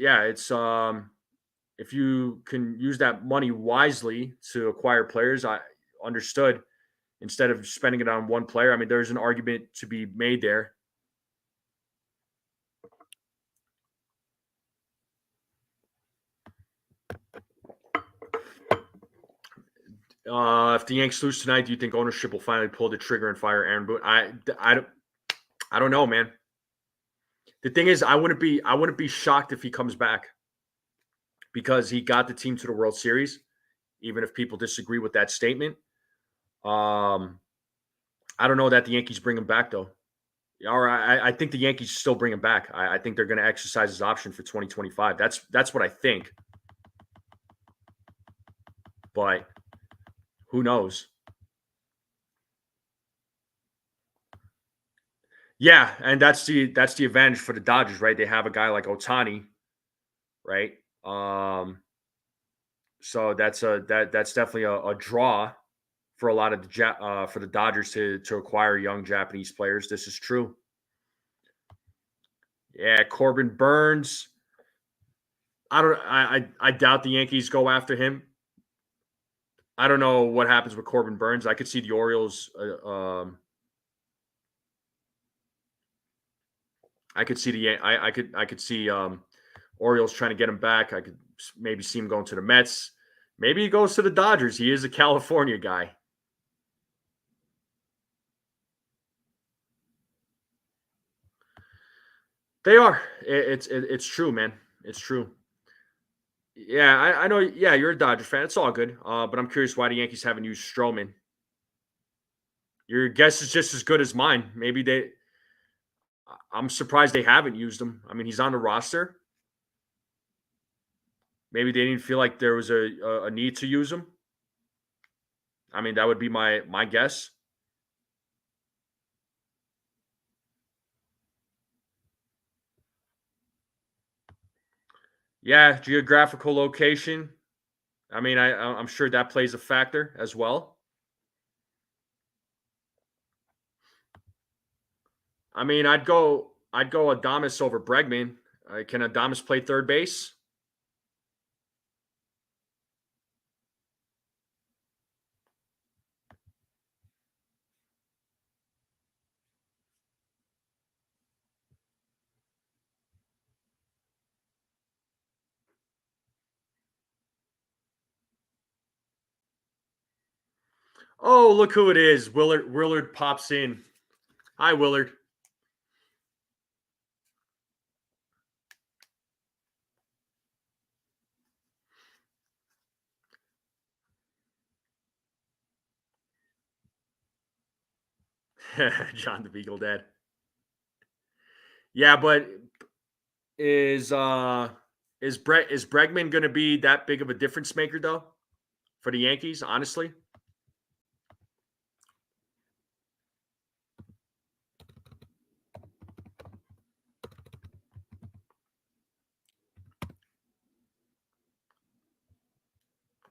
if you can use that money wisely to acquire players, I understood, instead of spending it on 1 player. I mean, there's an argument to be made there. If the Yanks lose tonight, do you think ownership will finally pull the trigger and fire Aaron Boone? I don't know, man. The thing is, I wouldn't be shocked if he comes back, because he got the team to the World Series, even if people disagree with that statement. I don't know that the Yankees bring him back, though. Or I think the Yankees still bring him back. I think they're going to exercise his option for 2025. That's what I think. But who knows? Yeah, and that's the advantage for the Dodgers, right? They have a guy like Ohtani, right? So that's definitely a draw for a lot of for the Dodgers to acquire young Japanese players. This is true. Yeah, Corbin Burns. I doubt the Yankees go after him. I don't know what happens with Corbin Burns. I could see the Orioles. I could see I could see Orioles trying to get him back. I could maybe see him going to the Mets. Maybe he goes to the Dodgers. He is a California guy. They are. It's true, man. It's true. Yeah, I know. Yeah, you're a Dodger fan. It's all good. But I'm curious why the Yankees haven't used Stroman. Your guess is just as good as mine. Maybe they. I'm surprised they haven't used him. I mean, he's on the roster. Maybe they didn't feel like there was a need to use him. I mean, that would be my guess. Yeah, geographical location. I mean, I'm sure that plays a factor as well. I mean, I'd go Adamas over Bregman. Can Adamas play third base? Oh, look who it is. Willard pops in. Hi, Willard. John the Beagle Dad. Yeah, but is uh is Bregman going to be that big of a difference maker though for the Yankees? Honestly,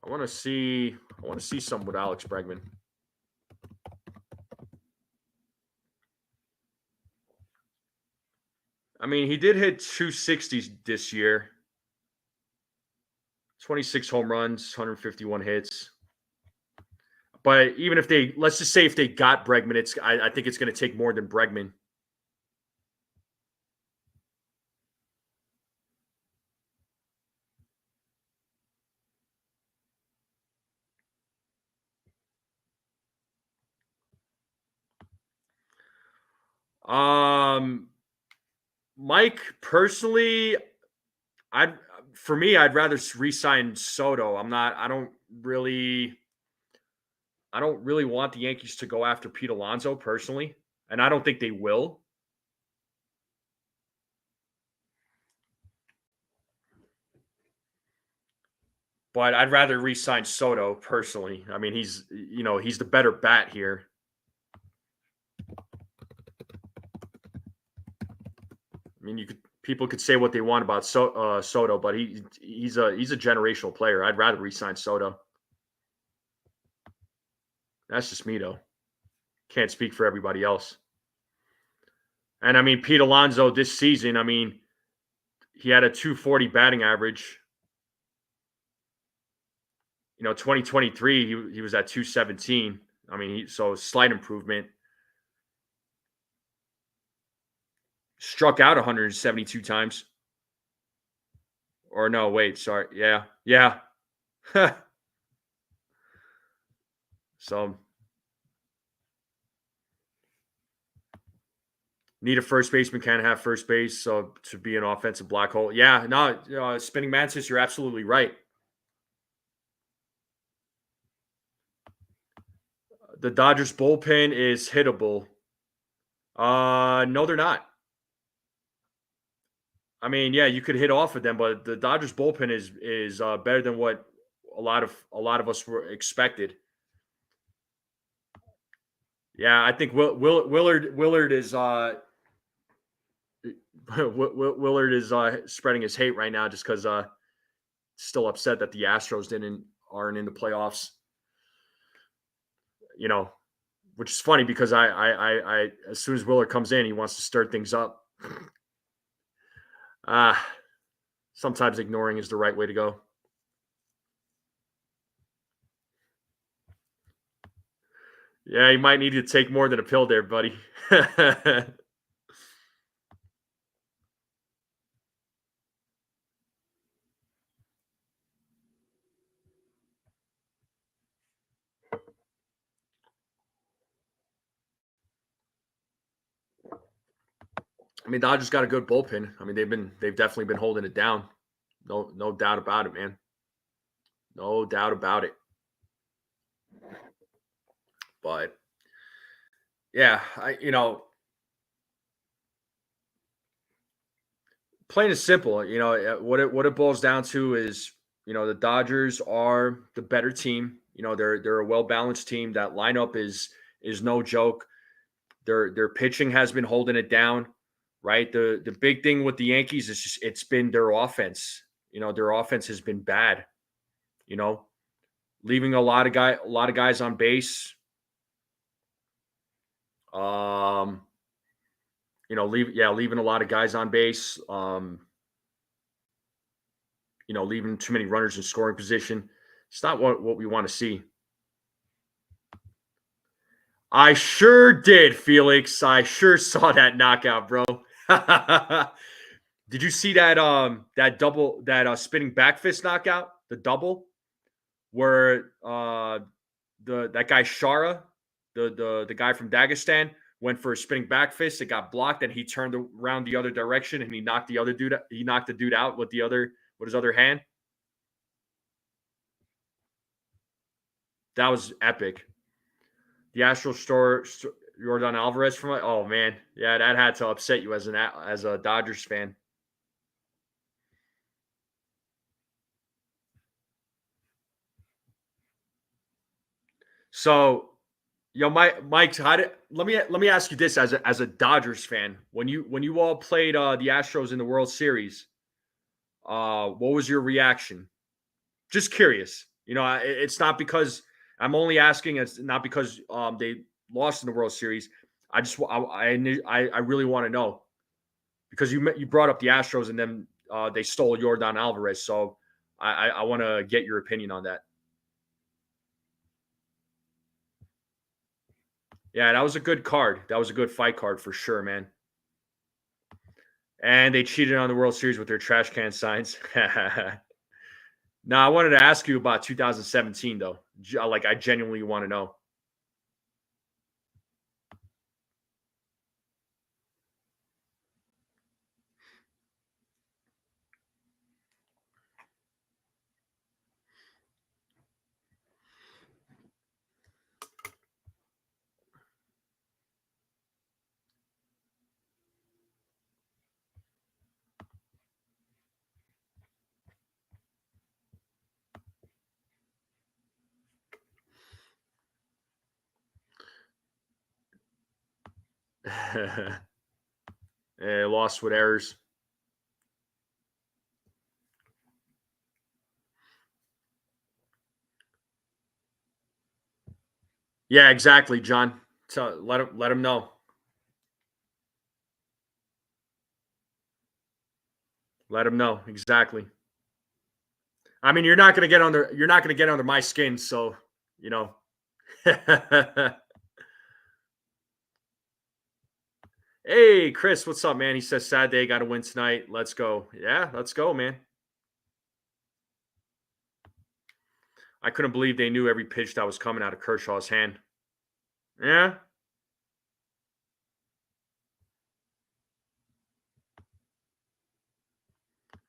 I want to see. I want to see some with Alex Bregman. I mean, he did hit 260 this year. 26 home runs, 151 hits. But even if they, let's just say if they got Bregman, I think it's going to take more than Bregman. Um, Mike, personally, I'd for me, I'd rather re-sign Soto. I don't really want the Yankees to go after Pete Alonso personally, and I don't think they will. But I'd rather re-sign Soto personally. I mean, he's the better bat here. I mean, people could say what they want about Soto, but he's a generational player. I'd rather re-sign Soto. That's just me though. Can't speak for everybody else. And I mean, Pete Alonso this season, I mean, he had a 240 batting average. 2023 he was at 217. I mean, so slight improvement. Struck out 172 times. Or no, wait, sorry. Yeah. So need a first baseman, can't have first base, so to be an offensive black hole. Yeah, no, spinning mantis, you're absolutely right. The Dodgers bullpen is hittable. No, they're not. I mean, yeah, you could hit off of them, but the Dodgers bullpen is better than what a lot of us were expected. Yeah, I think Willard is Willard is spreading his hate right now just because still upset that the Astros aren't in the playoffs. You know, which is funny because I as soon as Willard comes in, he wants to stir things up. Uh sometimes ignoring is the right way to go. Yeah, you might need to take more than a pill there, buddy. I mean, Dodgers got a good bullpen. I mean, they've definitely been holding it down. No doubt about it, man. No doubt about it. But yeah, plain and simple. What it boils down to is the Dodgers are the better team. They're a well balanced team. That lineup is no joke. Their pitching has been holding it down, right? The big thing with the Yankees is just it's been their offense. their offense has been bad. You know, leaving a lot of guys on base. Leaving a lot of guys on base. Leaving too many runners in scoring position. It's not what we want to see. I sure did, Felix. I sure saw that knockout, bro. Did you see that double, that spinning back fist knockout, the double, where that guy Shara, the guy from Dagestan, went for a spinning back fist. It got blocked, and he turned around the other direction, and he knocked the other dude. He knocked the dude out with his other hand. That was epic. The Astros store Yordan Alvarez from it. Oh man, yeah, that had to upset you as a Dodgers fan. So, Mike, let me ask you this as a Dodgers fan. When you all played the Astros in the World Series, what was your reaction? Just curious. It's not because I'm only asking. It's not because they lost in the World Series. I really want to know, because you brought up the Astros and then they stole Yordan Alvarez. So I want to get your opinion on that. Yeah, that was a good card. That was a good fight card for sure, man. And they cheated on the World Series with their trash can signs. Now, I wanted to ask you about 2017, though. Like, I genuinely want to know. Lost with errors. Yeah, exactly, John. So let him know. Let him know exactly. I mean, you're not going to get under my skin, so Hey, Chris, what's up, man? He says, sad day, got to win tonight. Let's go. Yeah, let's go, man. I couldn't believe they knew every pitch that was coming out of Kershaw's hand. Yeah.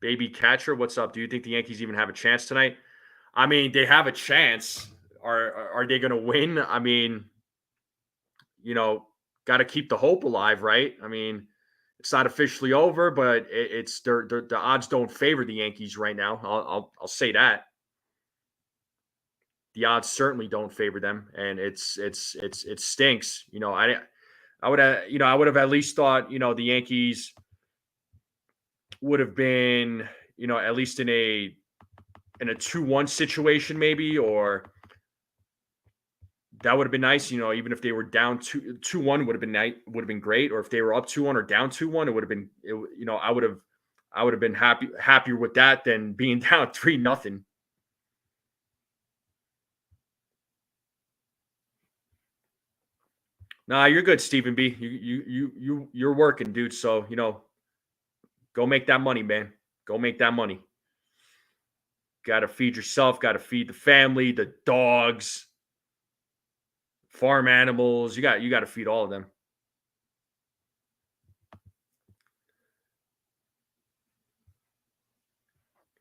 Baby catcher, what's up? Do you think the Yankees even have a chance tonight? I mean, they have a chance. Are they going to win? I mean, got to keep the hope alive, right? I mean, it's not officially over, but it's the odds don't favor the Yankees right now. I'll say that. The odds certainly don't favor them, and it stinks. I would have at least thought the Yankees would have been at least in a 2-1 situation maybe, or that would have been nice. Even if they were down 2-1 would have been great, or if they were up 2-1 or down 2-1, it would have been I would have been happier with that than being down 3-0. Nah, you're good, Stephen B. You're working, dude. So go make that money, man. Go make that money. Got to feed yourself. Got to feed the family, the dogs, farm animals. You got to feed all of them.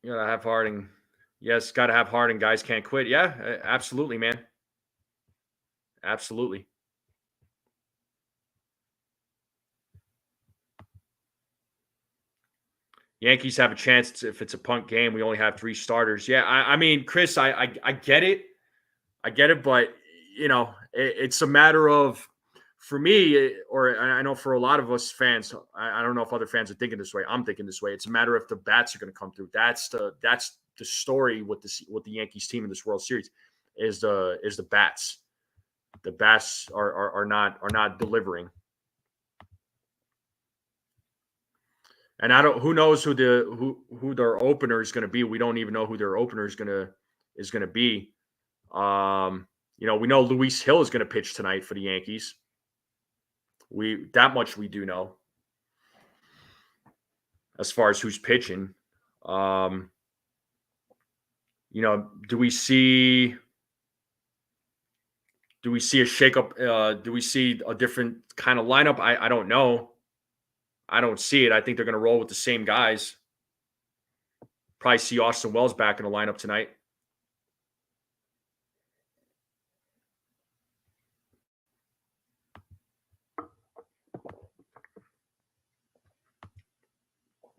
You gotta have Harding. Yes, got to have Harding. Guys can't quit. Yeah, absolutely, man. Absolutely. Yankees have a chance if it's a punt game. We only have 3 starters. Yeah, I mean, Chris, I get it. I get it, but it's a matter of for me, or I know for a lot of us fans, I don't know if other fans are thinking this way. I'm thinking this way. It's a matter if the bats are going to come through. That's the story with the Yankees team in this World Series is the bats. The bats are not delivering. And I don't. Who knows who their opener is going to be? We don't even know who their opener is going to be. We know Luis Hill is going to pitch tonight for the Yankees. That much we do know as far as who's pitching. Do we see a shakeup? Do we see a different kind of lineup? I don't know. I don't see it. I think they're going to roll with the same guys. Probably see Austin Wells back in the lineup tonight.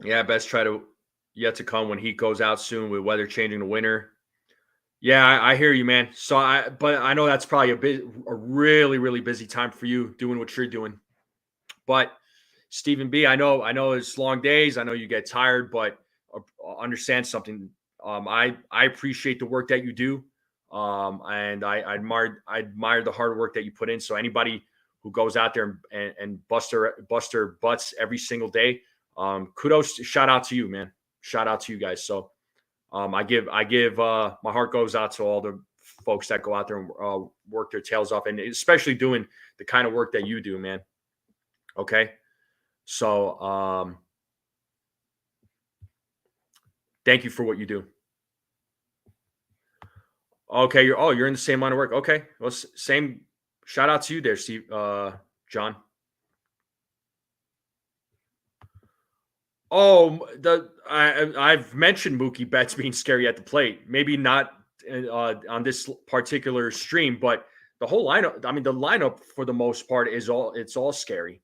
Yeah, best try to yet to come when heat goes out soon with weather changing to winter. Yeah, I hear you, man. But I know that's probably a really, really busy time for you doing what you're doing. But Stephen B, I know it's long days. I know you get tired, but understand something. I appreciate the work that you do, and I admire the hard work that you put in. So anybody who goes out there and bust their butts every single day, kudos, shout out to you, man. Shout out to you guys. So I give my heart goes out to all the folks that go out there and work their tails off, and especially doing the kind of work that you do, man. Okay. So thank you for what you do. Okay, you're in the same line of work. Okay. Well, same shout out to you there, Steve John. Oh, I've mentioned Mookie Betts being scary at the plate. Maybe not on this particular stream, but the whole lineup. I mean, the lineup for the most part it's all scary.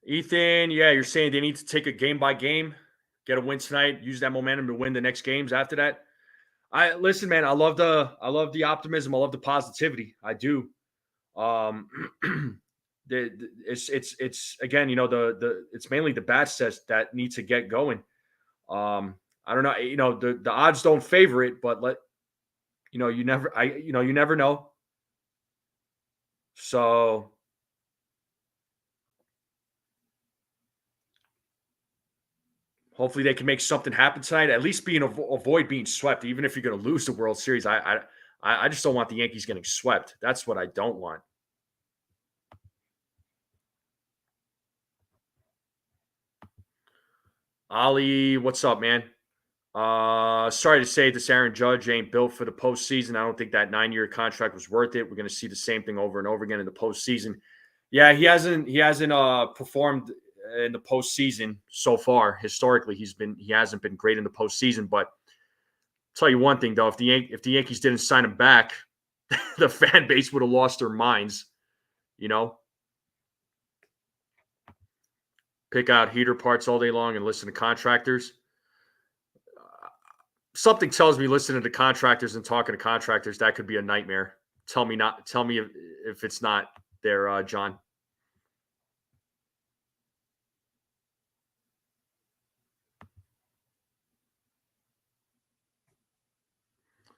Ethan, yeah, you're saying they need to take a game by game, get a win tonight, use that momentum to win the next games after that. I listen, man. I love the optimism. I love the positivity. I do. Um, it's again, it's mainly the bats that need to get going. I don't know. The odds don't favor it, but you never know. So hopefully they can make something happen tonight. At least avoid being swept, even if you're going to lose the World Series. I just don't want the Yankees getting swept. That's what I don't want. Ali, what's up, man? Sorry to say this Aaron Judge ain't built for the postseason. I don't think that 9-year contract was worth it. We're going to see the same thing over and over again in the postseason. Yeah, he hasn't performed in the postseason so far. Historically, he hasn't been great in the postseason. But I'll tell you one thing though, if the Yankees didn't sign him back, the fan base would have lost their minds. Pick out heater parts all day long and listen to contractors. Something tells me listening to contractors and talking to contractors, that could be a nightmare. Tell me if it's not there, John.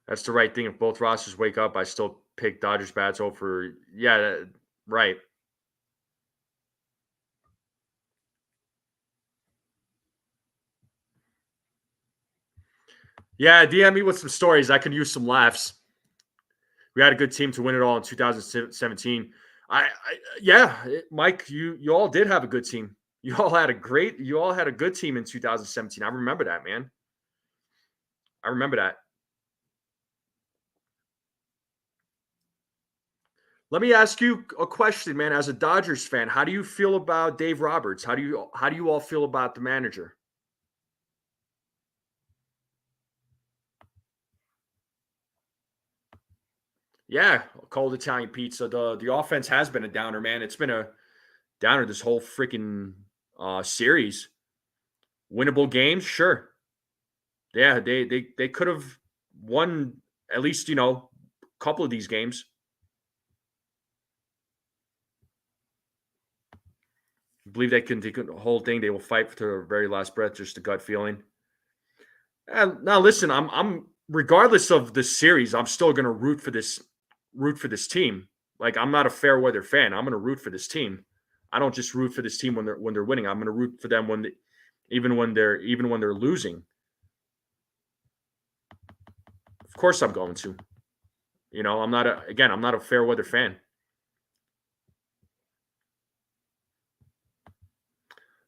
That's the right thing. If both rosters wake up, I still pick Dodgers bats over. Yeah, right. Yeah, DM me with some stories. I can use some laughs. We had a good team to win it all in 2017. Yeah, Mike, you all did have a good team. You all had a good team in 2017. I remember that, man. I remember that. Let me ask you a question, man. As a Dodgers fan, how do you feel about Dave Roberts? How do you all feel about the manager? Yeah, cold Italian pizza. The offense has been a downer, man. It's been downer this whole freaking series. Winnable games, sure. Yeah, they could have won at least, a couple of these games. I believe they can take the whole thing. They will fight to their very last breath, just a gut feeling. And now listen, I'm regardless of the series, I'm still gonna root for this team. Like I'm not a fair weather fan. I'm gonna root for this team. I don't just root for this team when they're winning. I'm gonna root for them even when they're losing. Of course I'm going to. I'm not a fair weather fan.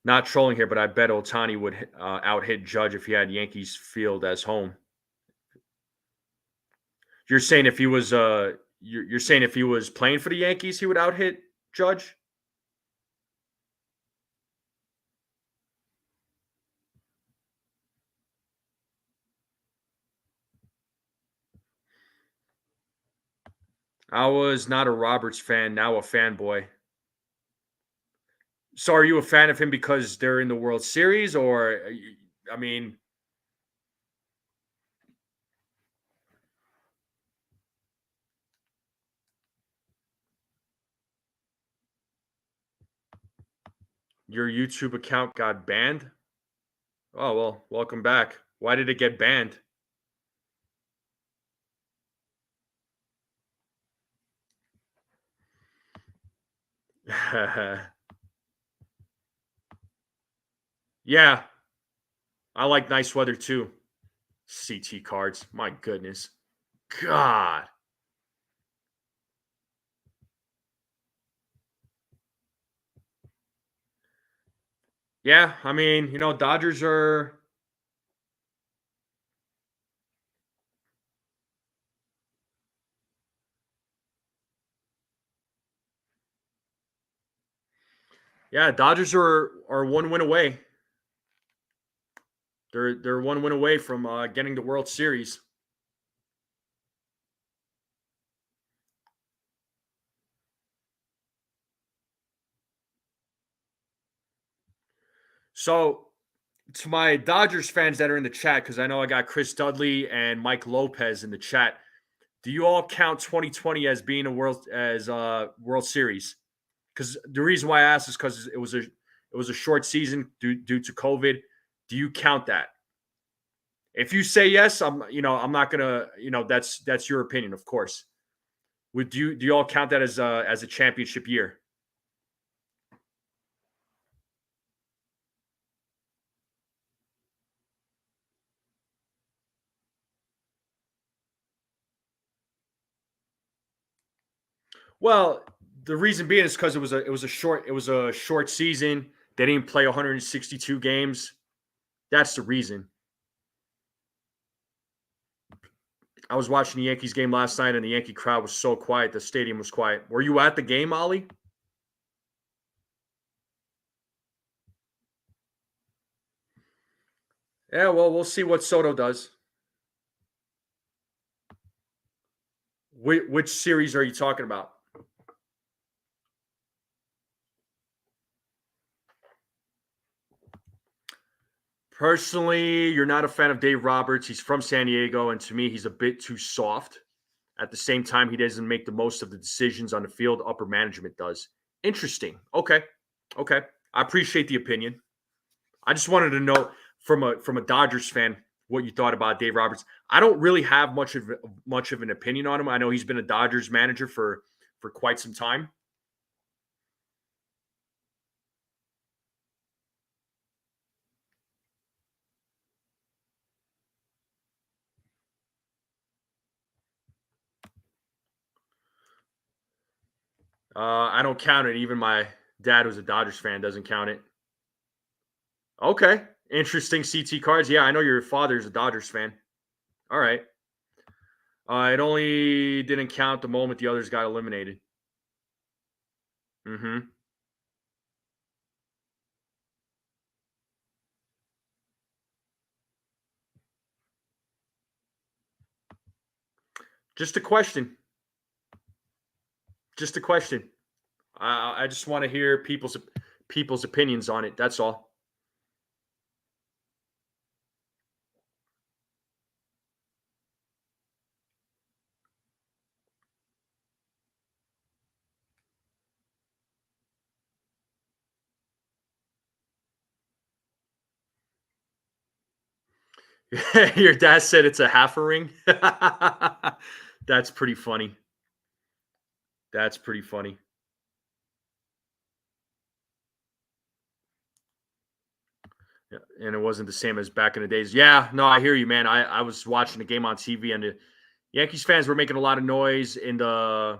Not trolling here, but I bet Otani would out hit Judge if he had Yankees field as home. You're saying if he was you're saying if he was playing for the Yankees, he would out hit Judge? I was not a Roberts fan, now a fanboy. So are you a fan of him because they're in the World Series or I mean, your YouTube account got banned? Oh, well, welcome back. Why did it get banned? Yeah, I like nice weather too. CT cards. My goodness. God. Yeah, I mean, Dodgers are. Yeah, Dodgers are one win away. They're one win away from getting the World Series. So, to my Dodgers fans that are in the chat, because I know I got Chris Dudley and Mike Lopez in the chat. Do you all count 2020 as being a World Series? Because the reason why I asked is because it was a short season due to COVID. Do you count that? If you say yes, I'm not gonna, that's your opinion, of course. Would you do you all count that as a championship year? Well, the reason being is because it was a short season. They didn't play 162 games. That's the reason. I was watching the Yankees game last night, and the Yankee crowd was so quiet. The stadium was quiet. Were you at the game, Ollie? Yeah. Well, we'll see what Soto does. Which series are you talking about? Personally, you're not a fan of Dave Roberts. He's from San Diego, and to me, he's a bit too soft. At the same time, he doesn't make the most of the decisions on the field. Upper management does. Interesting. Okay. Okay. I appreciate the opinion. I just wanted to know from a Dodgers fan what you thought about Dave Roberts. I don't really have much of an opinion on him. I know he's been a Dodgers manager for quite some time. I don't count it. Even my dad, who's a Dodgers fan, doesn't count it. Okay, interesting CT cards. Yeah, I know your father's a Dodgers fan. All right. It only didn't count the moment the others got eliminated. Mm-hmm. Just a question. Just a question. I just want to hear people's opinions on it. That's all. Your dad said it's a half a ring. That's pretty funny. That's pretty funny. Yeah, and it wasn't the same as back in the days. Yeah, no, I hear you, man. I was watching the game on TV, and the Yankees fans were making a lot of noise in the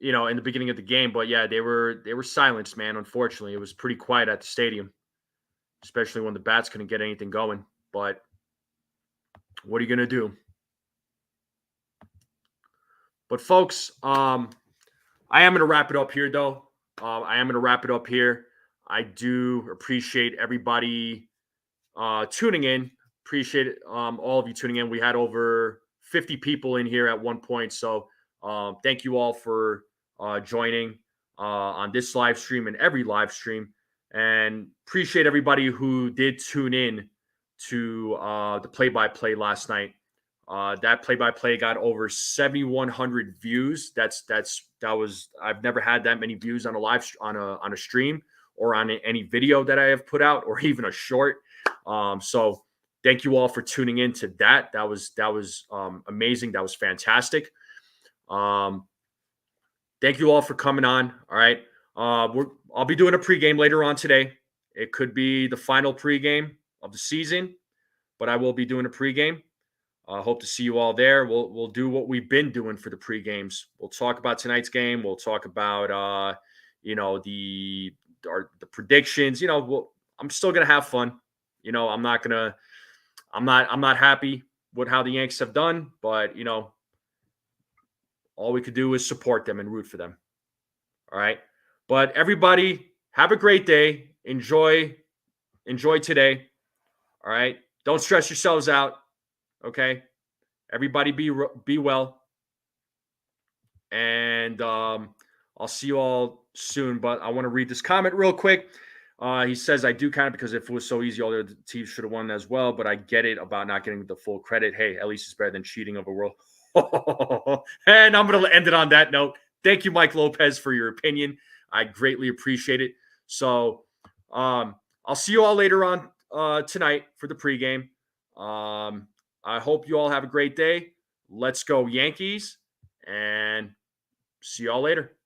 in the beginning of the game. But yeah, they were silenced, man. Unfortunately, it was pretty quiet at the stadium, especially when the bats couldn't get anything going. But what are you gonna do? But folks, I am gonna wrap it up here, though. I am gonna wrap it up here. I do appreciate everybody tuning in. Appreciate it, all of you tuning in. We had over 50 people in here at one point. So thank you all for joining on this live stream and every live stream. And appreciate everybody who did tune in to the play-by-play last night. That play-by-play got over 7,100 views. That was I've never had that many views on a stream or on any video that I have put out or even a short. So thank you all for tuning in to that. That was amazing. That was fantastic. Thank you all for coming on. All right. I'll be doing a pregame later on today. It could be the final pregame of the season, but I will be doing a pregame. Hope to see you all there. We'll do what we've been doing for the pre-games. We'll talk about tonight's game. We'll talk about the predictions. I'm still gonna have fun. I'm not happy with how the Yanks have done, but all we could do is support them and root for them. All right. But everybody, have a great day. Enjoy today. All right. Don't stress yourselves out. Okay. Everybody be well. And I'll see you all soon. But I want to read this comment real quick. He says, I do kind of because if it was so easy, all the teams should have won as well. But I get it about not getting the full credit. Hey, at least it's better than cheating of a world. And I'm going to end it on that note. Thank you, Mike Lopez, for your opinion. I greatly appreciate it. So I'll see you all later on tonight for the pregame. I hope you all have a great day. Let's go Yankees, and see you all later.